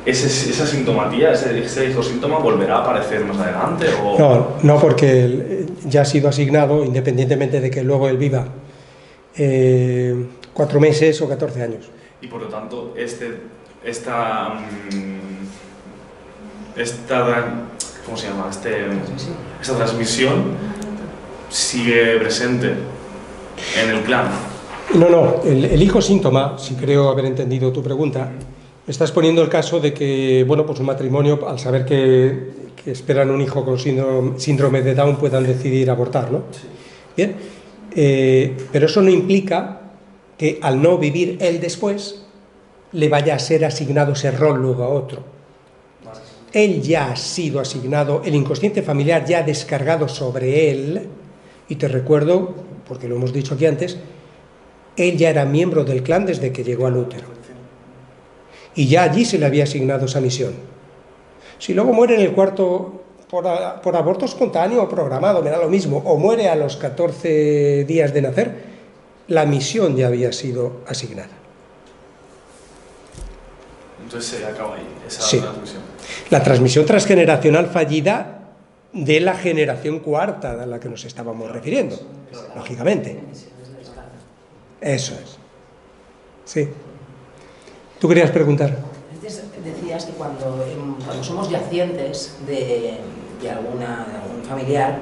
¿esa sintomatía, ese hijo síntoma volverá a aparecer más adelante? ¿O? No, porque él ya ha sido asignado, independientemente de que luego él viva 4 meses o 14 años. Y por lo tanto, esta ¿cómo se llama? Esta transmisión sigue presente en el clan. No, el hijo síntoma, si creo haber entendido tu pregunta, me estás poniendo el caso de que, bueno, pues un matrimonio, al saber que esperan un hijo con síndrome de Down, puedan decidir abortar, ¿no? Sí. Bien, pero eso no implica que al no vivir él después, le vaya a ser asignado ese rol luego a otro. Él ya ha sido asignado, el inconsciente familiar ya ha descargado sobre él, y te recuerdo, porque lo hemos dicho aquí antes, él ya era miembro del clan desde que llegó al útero. Y ya allí se le había asignado esa misión. Si luego muere en el cuarto por aborto espontáneo o programado, me da lo mismo, o muere a los 14 días de nacer, la misión ya había sido asignada. Entonces se acaba ahí, esa transmisión. La transmisión transgeneracional fallida de la generación cuarta a la que nos estábamos refiriendo, lógicamente. Eso es. Sí. ¿Tú querías preguntar? Antes decías que cuando somos yacientes de algún familiar,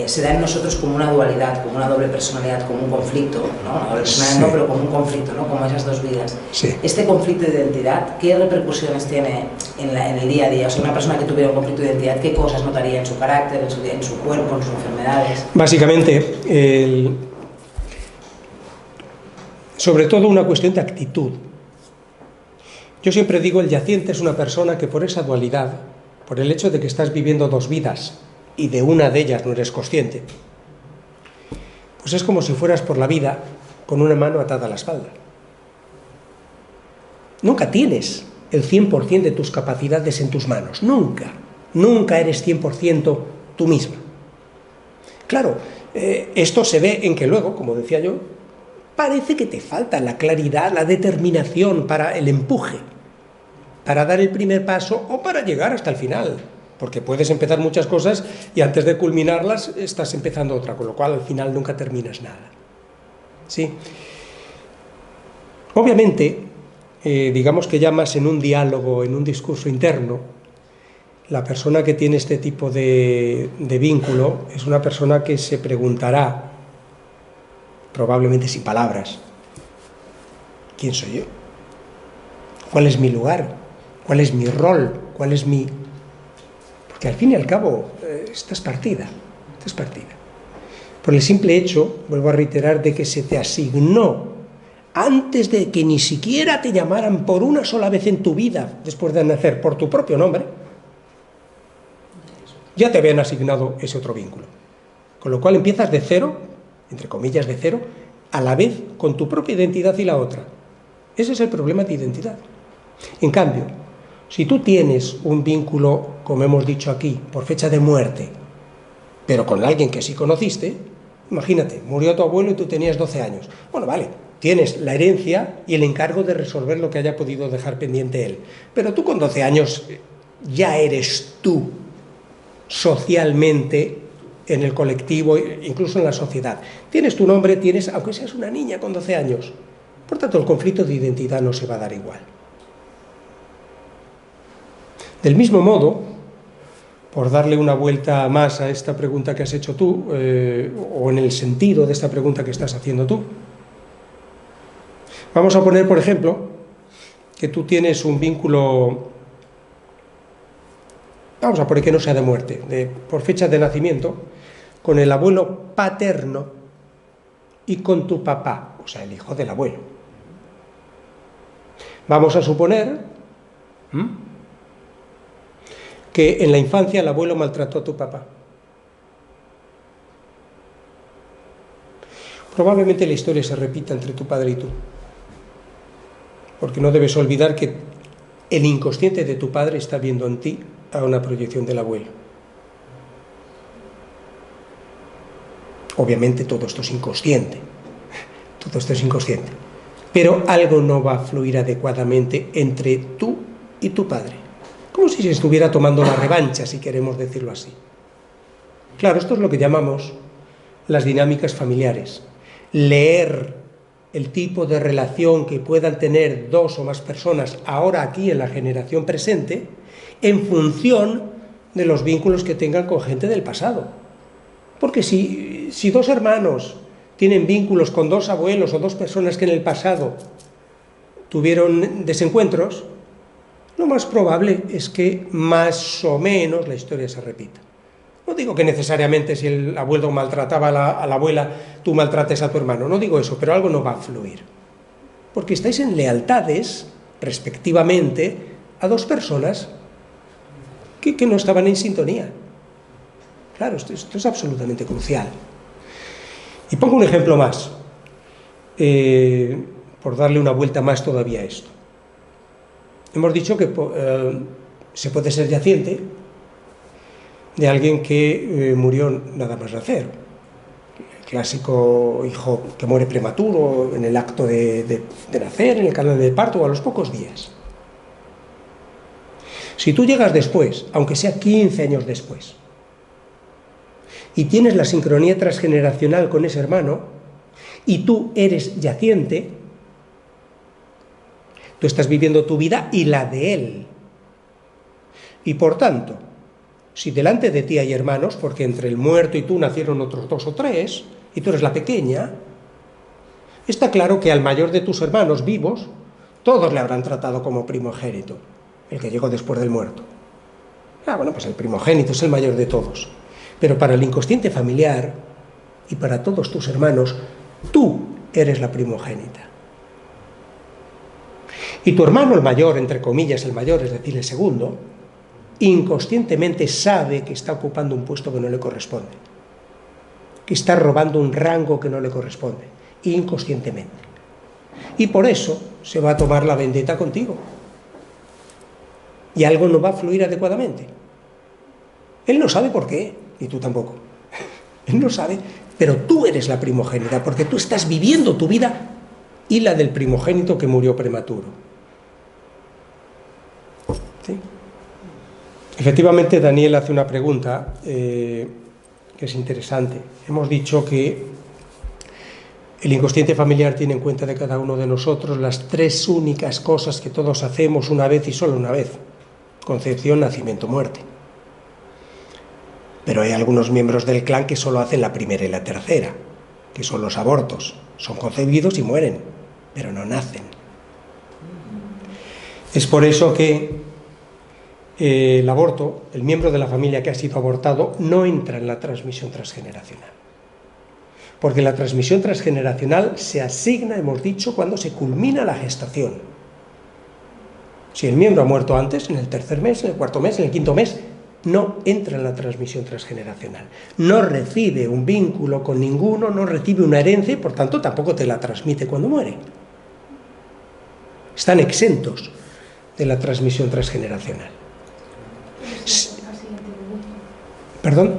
se da en nosotros como una dualidad, como una doble personalidad, como un conflicto, ¿no? Una doble personalidad no, pero como un conflicto, ¿no? Como esas dos vidas. Sí. Este conflicto de identidad, ¿qué repercusiones tiene en el día a día? O sea, una persona que tuviera un conflicto de identidad, ¿qué cosas notaría en su carácter, en su cuerpo, en sus enfermedades? Básicamente, sobre todo una cuestión de actitud. Yo siempre digo, el yaciente es una persona que por esa dualidad, por el hecho de que estás viviendo dos vidas y de una de ellas no eres consciente, pues es como si fueras por la vida con una mano atada a la espalda. Nunca tienes el 100% de tus capacidades en tus manos, nunca eres 100% tú misma. Claro, esto se ve en que luego, como decía yo, parece que te falta la claridad, la determinación para el empuje, para dar el primer paso o para llegar hasta el final, porque puedes empezar muchas cosas y antes de culminarlas estás empezando otra, con lo cual al final nunca terminas nada. ¿Sí? Obviamente, digamos que ya más en un diálogo, en un discurso interno, la persona que tiene este tipo de vínculo es una persona que se preguntará, probablemente sin palabras, ¿quién soy yo? ¿Cuál es mi lugar? ¿Cuál es mi rol? ¿Cuál es mi...? Porque al fin y al cabo, esta es partida. Por el simple hecho, vuelvo a reiterar, de que se te asignó antes de que ni siquiera te llamaran por una sola vez en tu vida, después de nacer, por tu propio nombre, ya te habían asignado ese otro vínculo. Con lo cual empiezas de cero, entre comillas de cero, a la vez con tu propia identidad y la otra. Ese es el problema de identidad. En cambio, si tú tienes un vínculo, como hemos dicho aquí, por fecha de muerte, pero con alguien que sí conociste, imagínate, murió tu abuelo y tú tenías 12 años. Bueno, vale, tienes la herencia y el encargo de resolver lo que haya podido dejar pendiente él. Pero tú con 12 años ya eres tú, socialmente, en el colectivo, incluso en la sociedad. Tienes tu nombre, aunque seas una niña con 12 años. Por tanto, el conflicto de identidad no se va a dar igual. Del mismo modo, por darle una vuelta más a esta pregunta que has hecho tú, o en el sentido de esta pregunta que estás haciendo tú, vamos a poner, por ejemplo, que tú tienes un vínculo vamos a poner que no sea de muerte, por fecha de nacimiento, con el abuelo paterno y con tu papá, o sea, el hijo del abuelo. Vamos a suponer que en la infancia el abuelo maltrató a tu papá. Probablemente la historia se repita entre tu padre y tú, porque no debes olvidar que el inconsciente de tu padre está viendo en ti a una proyección del abuelo. Obviamente todo esto es inconsciente, pero algo no va a fluir adecuadamente entre tú y tu padre, como si se estuviera tomando la revancha, si queremos decirlo así. Claro, esto es lo que llamamos las dinámicas familiares. Leer el tipo de relación que puedan tener dos o más personas ahora aquí en la generación presente en función de los vínculos que tengan con gente del pasado. Porque si dos hermanos tienen vínculos con dos abuelos o dos personas que en el pasado tuvieron desencuentros, lo más probable es que más o menos la historia se repita. No digo que necesariamente si el abuelo maltrataba a la abuela, tú maltrates a tu hermano, no digo eso, pero algo no va a fluir. Porque estáis en lealtades, respectivamente, a dos personas que no estaban en sintonía. Claro, esto es absolutamente crucial. Y pongo un ejemplo más, por darle una vuelta más todavía a esto. Hemos dicho que se puede ser yaciente de alguien que murió nada más nacer. El clásico hijo que muere prematuro en el acto de nacer, en el canal de parto o a los pocos días. Si tú llegas después, aunque sea 15 años después, y tienes la sincronía transgeneracional con ese hermano, y tú eres yaciente, tú estás viviendo tu vida y la de él. Y por tanto, si delante de ti hay hermanos, porque entre el muerto y tú nacieron otros 2 o 3, y tú eres la pequeña, está claro que al mayor de tus hermanos vivos, todos le habrán tratado como primogénito, el que llegó después del muerto. Bueno, pues el primogénito es el mayor de todos. Pero para el inconsciente familiar y para todos tus hermanos, tú eres la primogénita. Y tu hermano, el mayor, entre comillas, el mayor, es decir, el segundo, inconscientemente sabe que está ocupando un puesto que no le corresponde, que está robando un rango que no le corresponde, inconscientemente. Y por eso se va a tomar la vendetta contigo. Y algo no va a fluir adecuadamente. Él no sabe por qué, ni tú tampoco. Él no sabe, pero tú eres la primogénita, porque tú estás viviendo tu vida y la del primogénito que murió prematuro. ¿Sí? Efectivamente, Daniel hace una pregunta que es interesante. Hemos dicho que el inconsciente familiar tiene en cuenta de cada uno de nosotros las 3 únicas cosas que todos hacemos una vez y solo una vez: concepción, nacimiento, muerte. Pero hay algunos miembros del clan que solo hacen la primera y la tercera, que son los abortos. Son concebidos y mueren, pero no nacen. Es por eso que el aborto, el miembro de la familia que ha sido abortado, no entra en la transmisión transgeneracional. Porque la transmisión transgeneracional se asigna, hemos dicho, cuando se culmina la gestación. Si el miembro ha muerto antes, en el 3er mes, en el 4.º mes, en el 5.º mes, no entra en la transmisión transgeneracional. No recibe un vínculo con ninguno, no recibe una herencia y por tanto tampoco te la transmite cuando muere. Están exentos de la transmisión transgeneracional. ¿Perdón?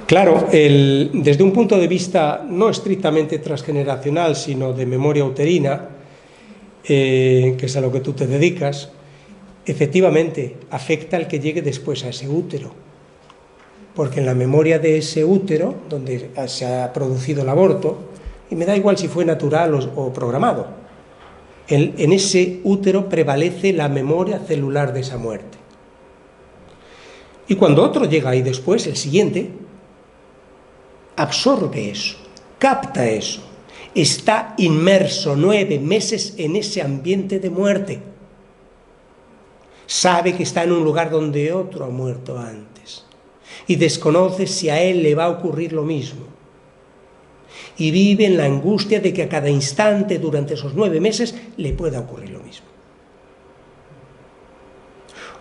Claro, desde un punto de vista no estrictamente transgeneracional, sino de memoria uterina, que es a lo que tú te dedicas, efectivamente afecta al que llegue después a ese útero, porque en la memoria de ese útero, donde se ha producido el aborto, y me da igual si fue natural o programado, en ese útero prevalece la memoria celular de esa muerte. Y cuando otro llega ahí después, el siguiente, absorbe eso, capta eso, está inmerso 9 meses en ese ambiente de muerte. Sabe que está en un lugar donde otro ha muerto antes y desconoce si a él le va a ocurrir lo mismo. Y vive en la angustia de que a cada instante durante esos 9 meses le pueda ocurrir lo mismo.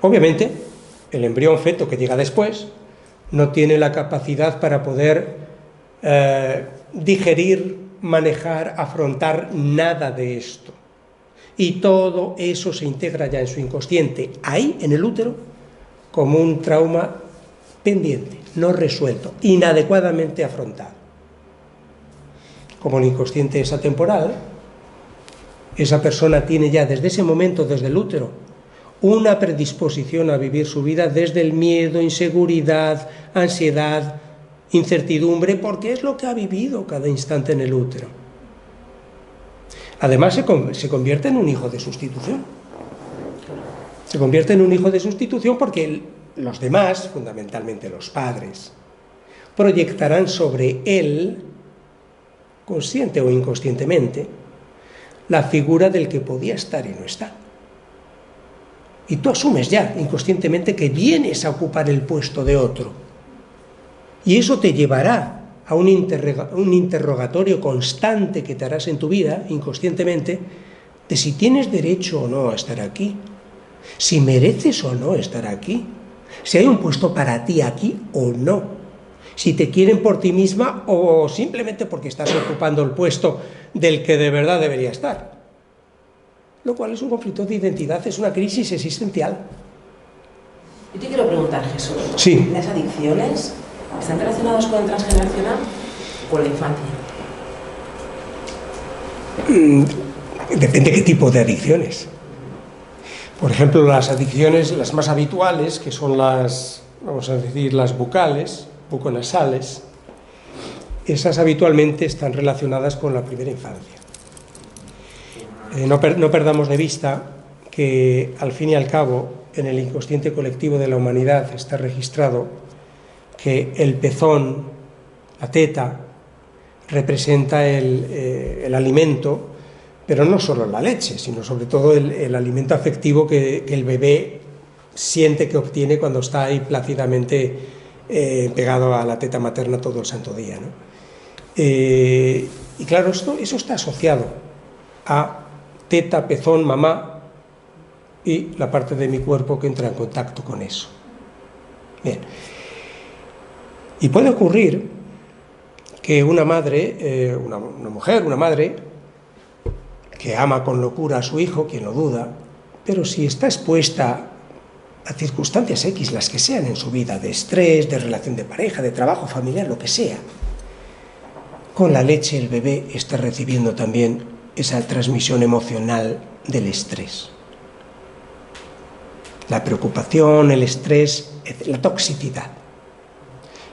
Obviamente, el embrión feto que llega después no tiene la capacidad para poder digerir, manejar, afrontar nada de esto. Y todo eso se integra ya en su inconsciente, ahí, en el útero, como un trauma pendiente, no resuelto, inadecuadamente afrontado. Como el inconsciente es atemporal, esa persona tiene ya desde ese momento, desde el útero, una predisposición a vivir su vida desde el miedo, inseguridad, ansiedad, incertidumbre, porque es lo que ha vivido cada instante en el útero. Además, se convierte en un hijo de sustitución. Se convierte en un hijo de sustitución porque los demás, fundamentalmente los padres, proyectarán sobre él, consciente o inconscientemente, la figura del que podía estar y no está. Y tú asumes ya, inconscientemente, que vienes a ocupar el puesto de otro. Y eso te llevará a un interrogatorio constante que te harás en tu vida, inconscientemente, de si tienes derecho o no a estar aquí, si mereces o no estar aquí, si hay un puesto para ti aquí o no, si te quieren por ti misma o simplemente porque estás ocupando el puesto del que de verdad debería estar. Lo cual es un conflicto de identidad, es una crisis existencial. Yo te quiero preguntar, Jesús, sí. ¿Las adicciones están relacionadas con el transgeneracional o con la infancia? Depende de qué tipo de adicciones. Por ejemplo, las adicciones, las más habituales, que son las, vamos a decir, las bucales, buconasales, esas habitualmente están relacionadas con la primera infancia. No perdamos de vista que, al fin y al cabo, en el inconsciente colectivo de la humanidad está registrado que el pezón, la teta, representa el alimento, pero no solo la leche, sino sobre todo el alimento afectivo que el bebé siente que obtiene cuando está ahí plácidamente pegado a la teta materna todo el santo día, ¿no? Y claro, eso está asociado a teta, pezón, mamá y la parte de mi cuerpo que entra en contacto con eso. Bien. Y puede ocurrir que una madre, una mujer, una madre, que ama con locura a su hijo, quien lo duda, pero si está expuesta a circunstancias X, las que sean en su vida, de estrés, de relación de pareja, de trabajo familiar, lo que sea, con la leche el bebé está recibiendo también esa transmisión emocional del estrés. La preocupación, el estrés, la toxicidad.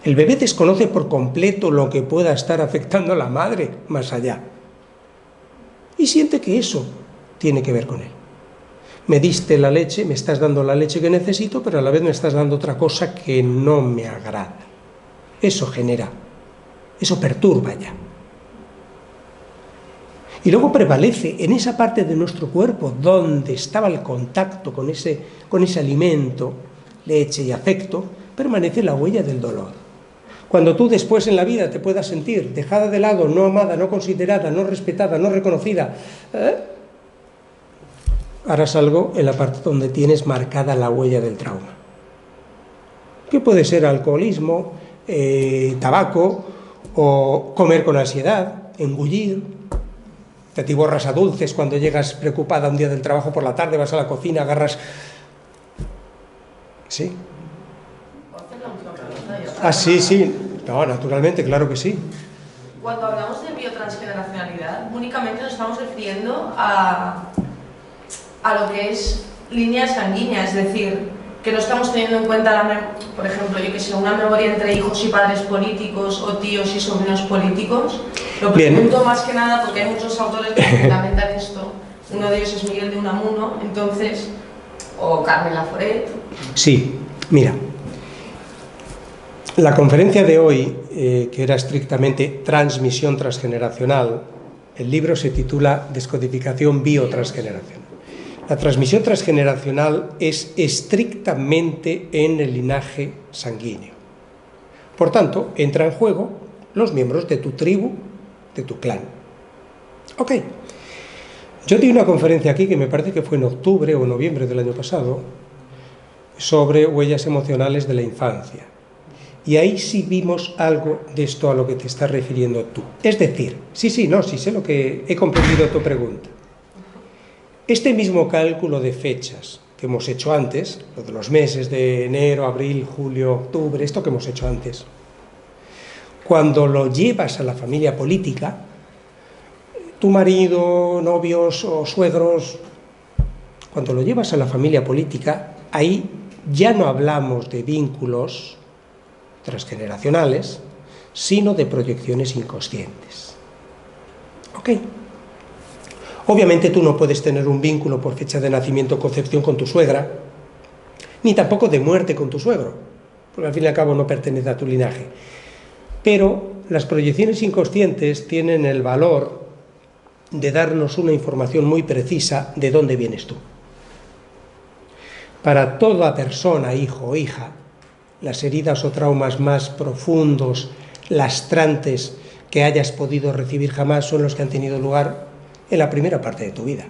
El bebé desconoce por completo lo que pueda estar afectando a la madre más allá. Y siente que eso tiene que ver con él. Me diste la leche, me estás dando la leche que necesito, pero a la vez me estás dando otra cosa que no me agrada. Eso genera, eso perturba ya. Y luego prevalece en esa parte de nuestro cuerpo donde estaba el contacto con ese alimento, leche y afecto, permanece la huella del dolor. Cuando tú después en la vida te puedas sentir dejada de lado, no amada, no considerada, no respetada, no reconocida, harás algo en la parte donde tienes marcada la huella del trauma. Que puede ser alcoholismo, tabaco o comer con ansiedad, engullir. Te atiborras a dulces cuando llegas preocupada un día del trabajo por la tarde, vas a la cocina, agarras... ¿Sí? Ah, sí, sí. No, naturalmente, claro que sí. Cuando hablamos de biotransgeneracionalidad, únicamente nos estamos refiriendo a lo que es línea sanguínea, es decir, que no estamos teniendo en cuenta, por ejemplo, yo que sé, una memoria entre hijos y padres políticos o tíos y sobrinos políticos. Lo pregunto más que nada porque hay muchos autores que fundamentan esto. Uno de ellos es Miguel de Unamuno, entonces, o Carmen Laforet. Sí, mira, la conferencia de hoy, que era estrictamente transmisión transgeneracional, el libro se titula Descodificación biotransgeneracional. La transmisión transgeneracional es estrictamente en el linaje sanguíneo. Por tanto, entra en juego los miembros de tu tribu, de tu clan. Ok. Yo di una conferencia aquí, que me parece que fue en octubre o noviembre del año pasado, sobre huellas emocionales de la infancia. Y ahí sí vimos algo de esto a lo que te estás refiriendo tú. Es decir, sí sé lo que he comprendido tu pregunta. Este mismo cálculo de fechas que hemos hecho antes, lo de los meses de enero, abril, julio, octubre, esto que hemos hecho antes, cuando lo llevas a la familia política, tu marido, novios o suegros, cuando lo llevas a la familia política, ahí ya no hablamos de vínculos transgeneracionales, sino de proyecciones inconscientes. ¿Ok? Obviamente tú no puedes tener un vínculo por fecha de nacimiento o concepción con tu suegra, ni tampoco de muerte con tu suegro, porque al fin y al cabo no pertenece a tu linaje. Pero las proyecciones inconscientes tienen el valor de darnos una información muy precisa de dónde vienes tú. Para toda persona, hijo o hija, las heridas o traumas más profundos, lastrantes, que hayas podido recibir jamás son los que han tenido lugar en la primera parte de tu vida.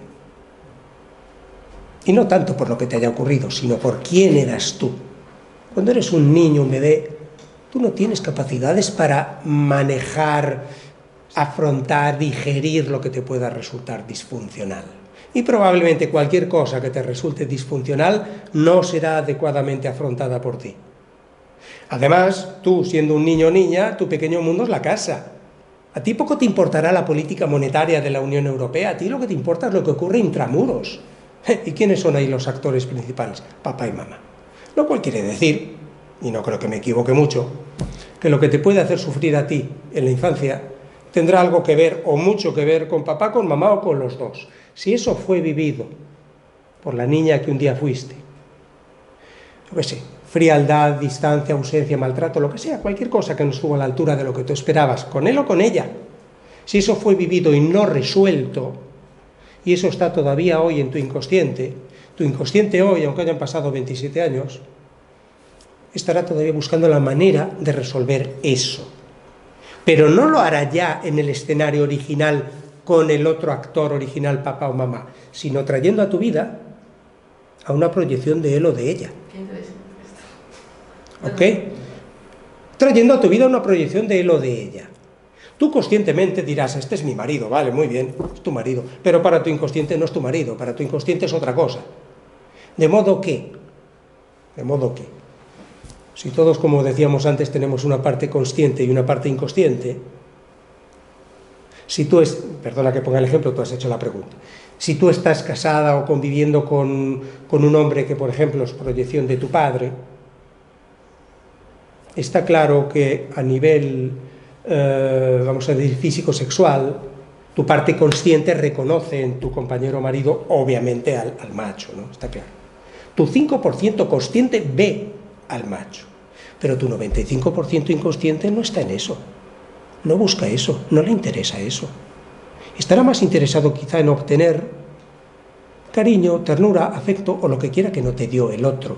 Y no tanto por lo que te haya ocurrido, sino por quién eras tú. Cuando eres un niño, un bebé, tú no tienes capacidades para manejar, afrontar, digerir lo que te pueda resultar disfuncional. Y probablemente cualquier cosa que te resulte disfuncional no será adecuadamente afrontada por ti. Además, tú, siendo un niño o niña, tu pequeño mundo es la casa. A ti poco te importará la política monetaria de la Unión Europea, a ti lo que te importa es lo que ocurre intramuros. ¿Y quiénes son ahí los actores principales? Papá y mamá. Lo cual quiere decir, y no creo que me equivoque mucho, que lo que te puede hacer sufrir a ti en la infancia tendrá algo que ver o mucho que ver con papá, con mamá o con los dos. Si eso fue vivido por la niña que un día fuiste, yo qué sé, frialdad, distancia, ausencia, maltrato, lo que sea, cualquier cosa que no estuvo a la altura de lo que tú esperabas, con él o con ella, si eso fue vivido y no resuelto, y eso está todavía hoy en tu inconsciente hoy, aunque hayan pasado 27 años, estará todavía buscando la manera de resolver eso. Pero no lo hará ya en el escenario original con el otro actor original, papá o mamá, sino trayendo a tu vida a una proyección de él o de ella. Qué interesante esto. ¿Ok? Trayendo a tu vida una proyección de él o de ella. Tú conscientemente dirás, este es mi marido, vale, muy bien, es tu marido, pero para tu inconsciente no es tu marido, para tu inconsciente es otra cosa. De modo que, si todos, como decíamos antes, tenemos una parte consciente y una parte inconsciente, si tú perdona que ponga el ejemplo, tú has hecho la pregunta. Si tú estás casada o conviviendo con un hombre que, por ejemplo, es proyección de tu padre, está claro que a nivel, vamos a decir, físico-sexual, tu parte consciente reconoce en tu compañero marido, obviamente, al macho, ¿no? Está claro. Tu 5% consciente ve al macho, pero tu 95% inconsciente no está en eso. No busca eso, no le interesa eso. Estará más interesado quizá en obtener cariño, ternura, afecto o lo que quiera que no te dio el otro.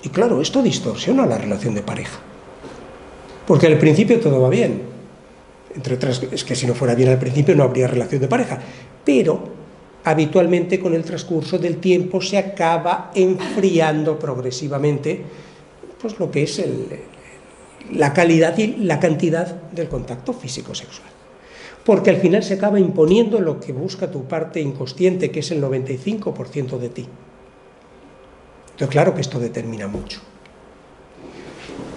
Y claro, esto distorsiona la relación de pareja. Porque al principio todo va bien. Entre otras, es que si no fuera bien al principio no habría relación de pareja. Pero habitualmente con el transcurso del tiempo se acaba enfriando progresivamente pues lo que es la calidad y la cantidad del contacto físico-sexual. Porque al final se acaba imponiendo lo que busca tu parte inconsciente, que es el 95% de ti. Entonces, claro que esto determina mucho.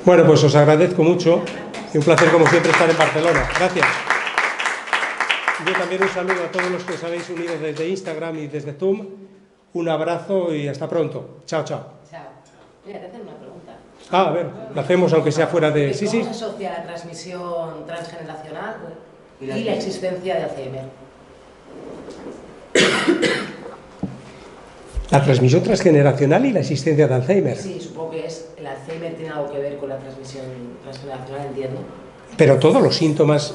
Bueno, pues os agradezco mucho y un placer como siempre estar en Barcelona. Gracias. Yo también un saludo a todos los que os habéis unido desde Instagram y desde Zoom. Un abrazo y hasta pronto. Chao, chao. Chao. Mira, te hacen una pregunta. A ver, lo hacemos aunque sea fuera de... Sí, sí. ¿Cómo se asocia la transmisión transgeneracional y la existencia de Alzheimer? La transmisión transgeneracional y la existencia de Alzheimer. Sí, supongo que el Alzheimer tiene algo que ver con la transmisión transgeneracional, entiendo. Pero todos los síntomas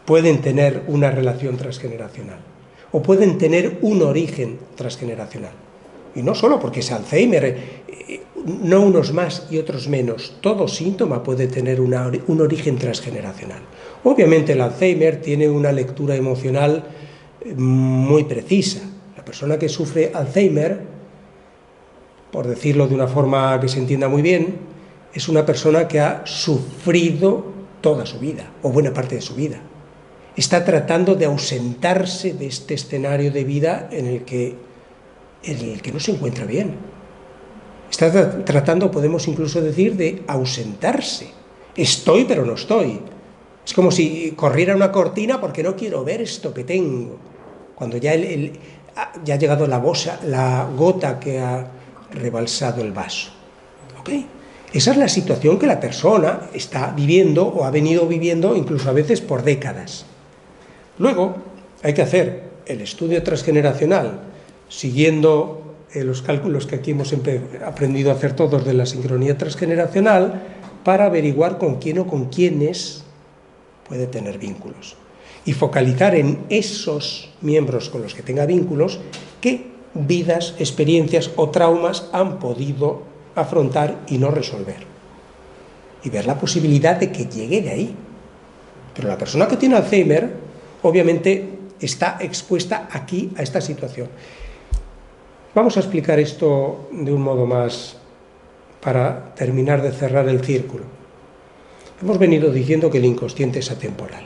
pueden tener una relación transgeneracional. o pueden tener un origen transgeneracional. Y no solo porque es Alzheimer, no unos más y otros menos, todo síntoma puede tener un origen transgeneracional. Obviamente el Alzheimer tiene una lectura emocional muy precisa. La persona que sufre Alzheimer, por decirlo de una forma que se entienda muy bien, es una persona que ha sufrido toda su vida, o buena parte de su vida. Está tratando de ausentarse de este escenario de vida en el que no se encuentra bien. Está tratando, podemos incluso decir, de ausentarse. Estoy, pero no estoy. Es como si corriera una cortina porque no quiero ver esto que tengo. Cuando ya ha llegado la gota que ha rebalsado el vaso. ¿Ok? Esa es la situación que la persona está viviendo o ha venido viviendo incluso a veces por décadas. Luego hay que hacer el estudio transgeneracional siguiendo los cálculos que aquí hemos aprendido a hacer todos de la sincronía transgeneracional para averiguar con quién o con quiénes puede tener vínculos y focalizar en esos miembros con los que tenga vínculos qué vidas, experiencias o traumas han podido afrontar y no resolver y ver la posibilidad de que llegue de ahí. Pero la persona que tiene Alzheimer obviamente está expuesta aquí a esta situación. Vamos a explicar esto de un modo más para terminar de cerrar el círculo. Hemos venido diciendo que el inconsciente es atemporal,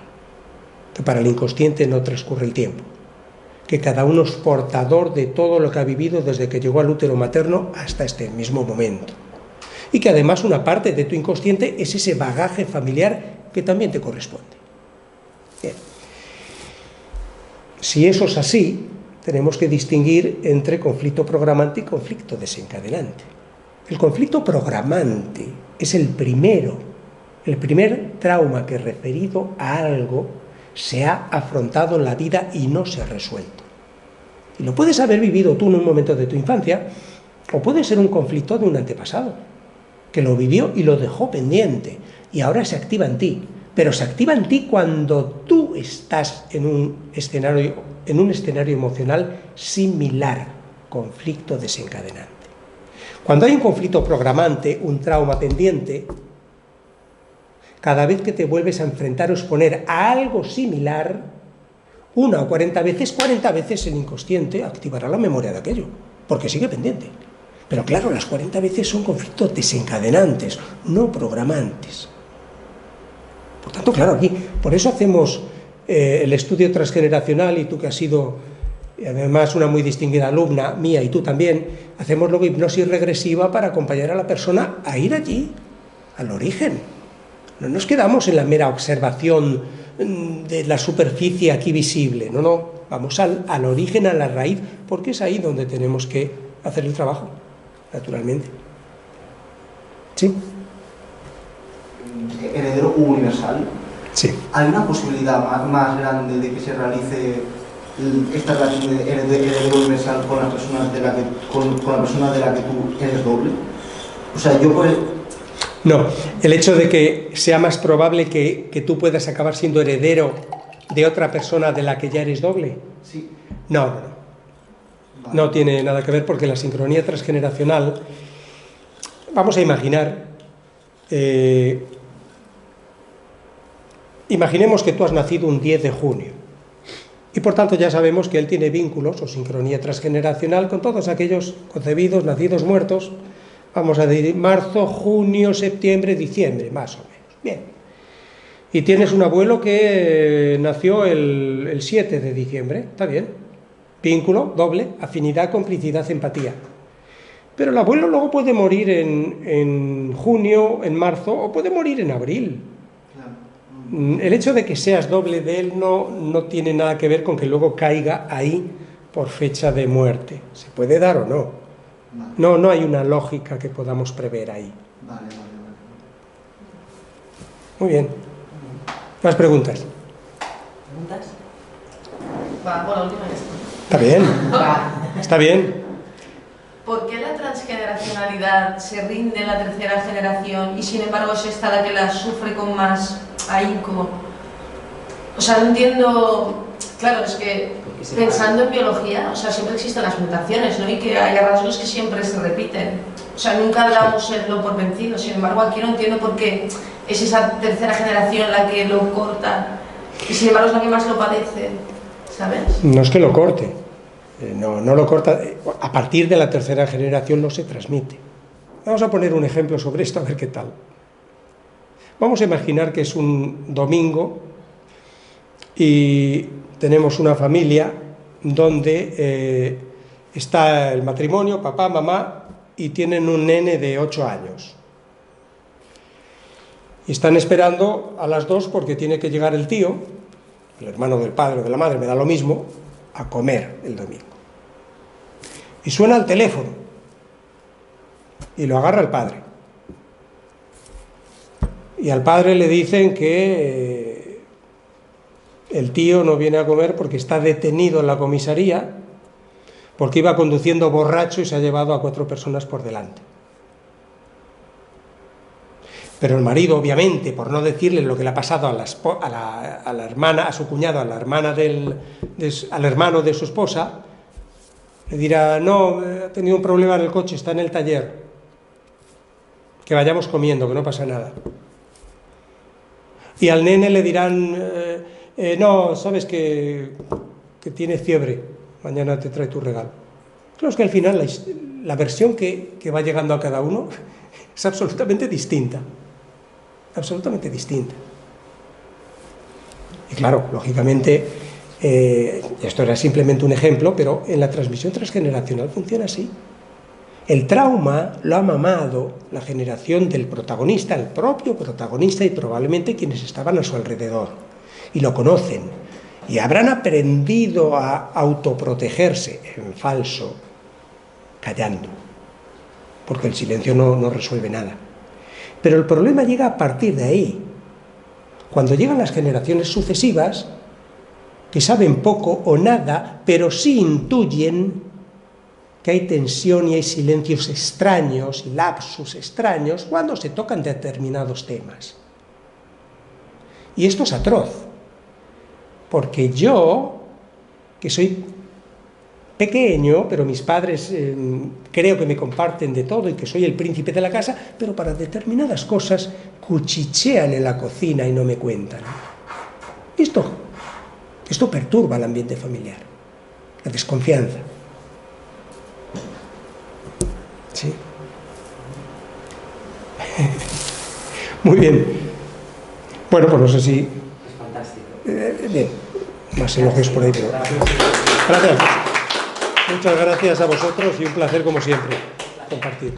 que para el inconsciente no transcurre el tiempo, que cada uno es portador de todo lo que ha vivido desde que llegó al útero materno hasta este mismo momento, y que además una parte de tu inconsciente es ese bagaje familiar que también te corresponde. Bien. Si eso es así, tenemos que distinguir entre conflicto programante y conflicto desencadenante. El conflicto programante es el primer trauma que referido a algo se ha afrontado en la vida y no se ha resuelto. Y lo puedes haber vivido tú en un momento de tu infancia, o puede ser un conflicto de un antepasado, que lo vivió y lo dejó pendiente, y ahora se activa en ti. Pero se activa en ti cuando tú estás en un escenario emocional similar, conflicto desencadenante. Cuando hay un conflicto programante, un trauma pendiente, cada vez que te vuelves a enfrentar o exponer a algo similar, 1 o 40 veces el inconsciente activará la memoria de aquello, porque sigue pendiente. Pero claro, las 40 veces son conflictos desencadenantes, no programantes. Por tanto, claro, aquí, por eso hacemos el estudio transgeneracional, y tú que has sido, además, una muy distinguida alumna mía, y tú también, hacemos luego hipnosis regresiva para acompañar a la persona a ir allí, al origen. No nos quedamos en la mera observación de la superficie aquí visible, no, vamos al origen, a la raíz, porque es ahí donde tenemos que hacer el trabajo, naturalmente. ¿Sí? Heredero universal. Sí. ¿Hay una posibilidad más grande de que se realice esta relación de heredero universal con la persona de la que tú eres doble? O sea, yo pues... No, el hecho de que sea más probable que tú puedas acabar siendo heredero de otra persona de la que ya eres doble. Sí. No. Vale. No tiene nada que ver, porque la sincronía transgeneracional, vamos a imaginar, imaginemos que tú has nacido un 10 de junio y por tanto ya sabemos que él tiene vínculos o sincronía transgeneracional con todos aquellos concebidos, nacidos, muertos, vamos a decir marzo, junio, septiembre, diciembre, más o menos. Bien. Y tienes un abuelo que nació el 7 de diciembre, está bien. Vínculo doble, afinidad, complicidad, empatía. Pero el abuelo luego puede morir en junio, en marzo, o puede morir en abril. El hecho de que seas doble de él no tiene nada que ver con que luego caiga ahí por fecha de muerte. ¿Se puede dar o no? No hay una lógica que podamos prever ahí. Vale. Muy bien. ¿Más preguntas? ¿Preguntas? Va, bueno, última vez. Está bien. Está bien. ¿Por qué la transgeneracionalidad se rinde en la tercera generación y sin embargo es esta la que la sufre con más ahínco? O sea, no entiendo Claro, es que pensando en biología, o sea, siempre existen las mutaciones, ¿no? Y que hay rasgos que siempre se repiten. O sea, nunca damos el lo por vencido. Sin embargo, aquí no entiendo por qué es esa tercera generación la que lo corta y sin embargo es la que más lo padece, ¿sabes? No es que lo corte, no lo corta, a partir de la tercera generación no se transmite. Vamos a poner un ejemplo sobre esto, a ver qué tal. Vamos a imaginar que es un domingo y tenemos una familia donde está el matrimonio, papá, mamá, y tienen un nene de 8 años. Y están esperando a las 2 porque tiene que llegar el tío, el hermano del padre o de la madre, me da lo mismo, a comer el domingo. Y suena el teléfono y lo agarra el padre. Y al padre le dicen que el tío no viene a comer porque está detenido en la comisaría porque iba conduciendo borracho y se ha llevado a 4 personas por delante. Pero el marido, obviamente, por no decirle lo que le ha pasado a la hermana, a su cuñado, al hermano de su esposa, le dirá: no, ha tenido un problema en el coche, está en el taller, que vayamos comiendo, que no pasa nada. Y al nene le dirán: no, sabes que tiene fiebre, mañana te trae tu regalo. Claro, es que al final la versión que va llegando a cada uno es absolutamente distinta. Absolutamente distinta. Y claro, lógicamente, esto era simplemente un ejemplo, pero en la transmisión transgeneracional funciona así. El trauma lo ha mamado la generación del protagonista, el propio protagonista y probablemente quienes estaban a su alrededor. Y lo conocen. Y habrán aprendido a autoprotegerse en falso, callando. Porque el silencio no resuelve nada. Pero el problema llega a partir de ahí. Cuando llegan las generaciones sucesivas, que saben poco o nada, pero sí intuyen que hay tensión y hay silencios extraños y lapsus extraños cuando se tocan determinados temas. Y esto es atroz, porque yo, que soy pequeño, pero mis padres creo que me comparten de todo y que soy el príncipe de la casa, pero para determinadas cosas cuchichean en la cocina y no me cuentan. Esto perturba el ambiente familiar, la desconfianza. Sí. Muy bien. Bueno, pues no sé si... Es fantástico. Bien, más elogios por ahí, pero... Gracias. Muchas gracias a vosotros y un placer como siempre compartir.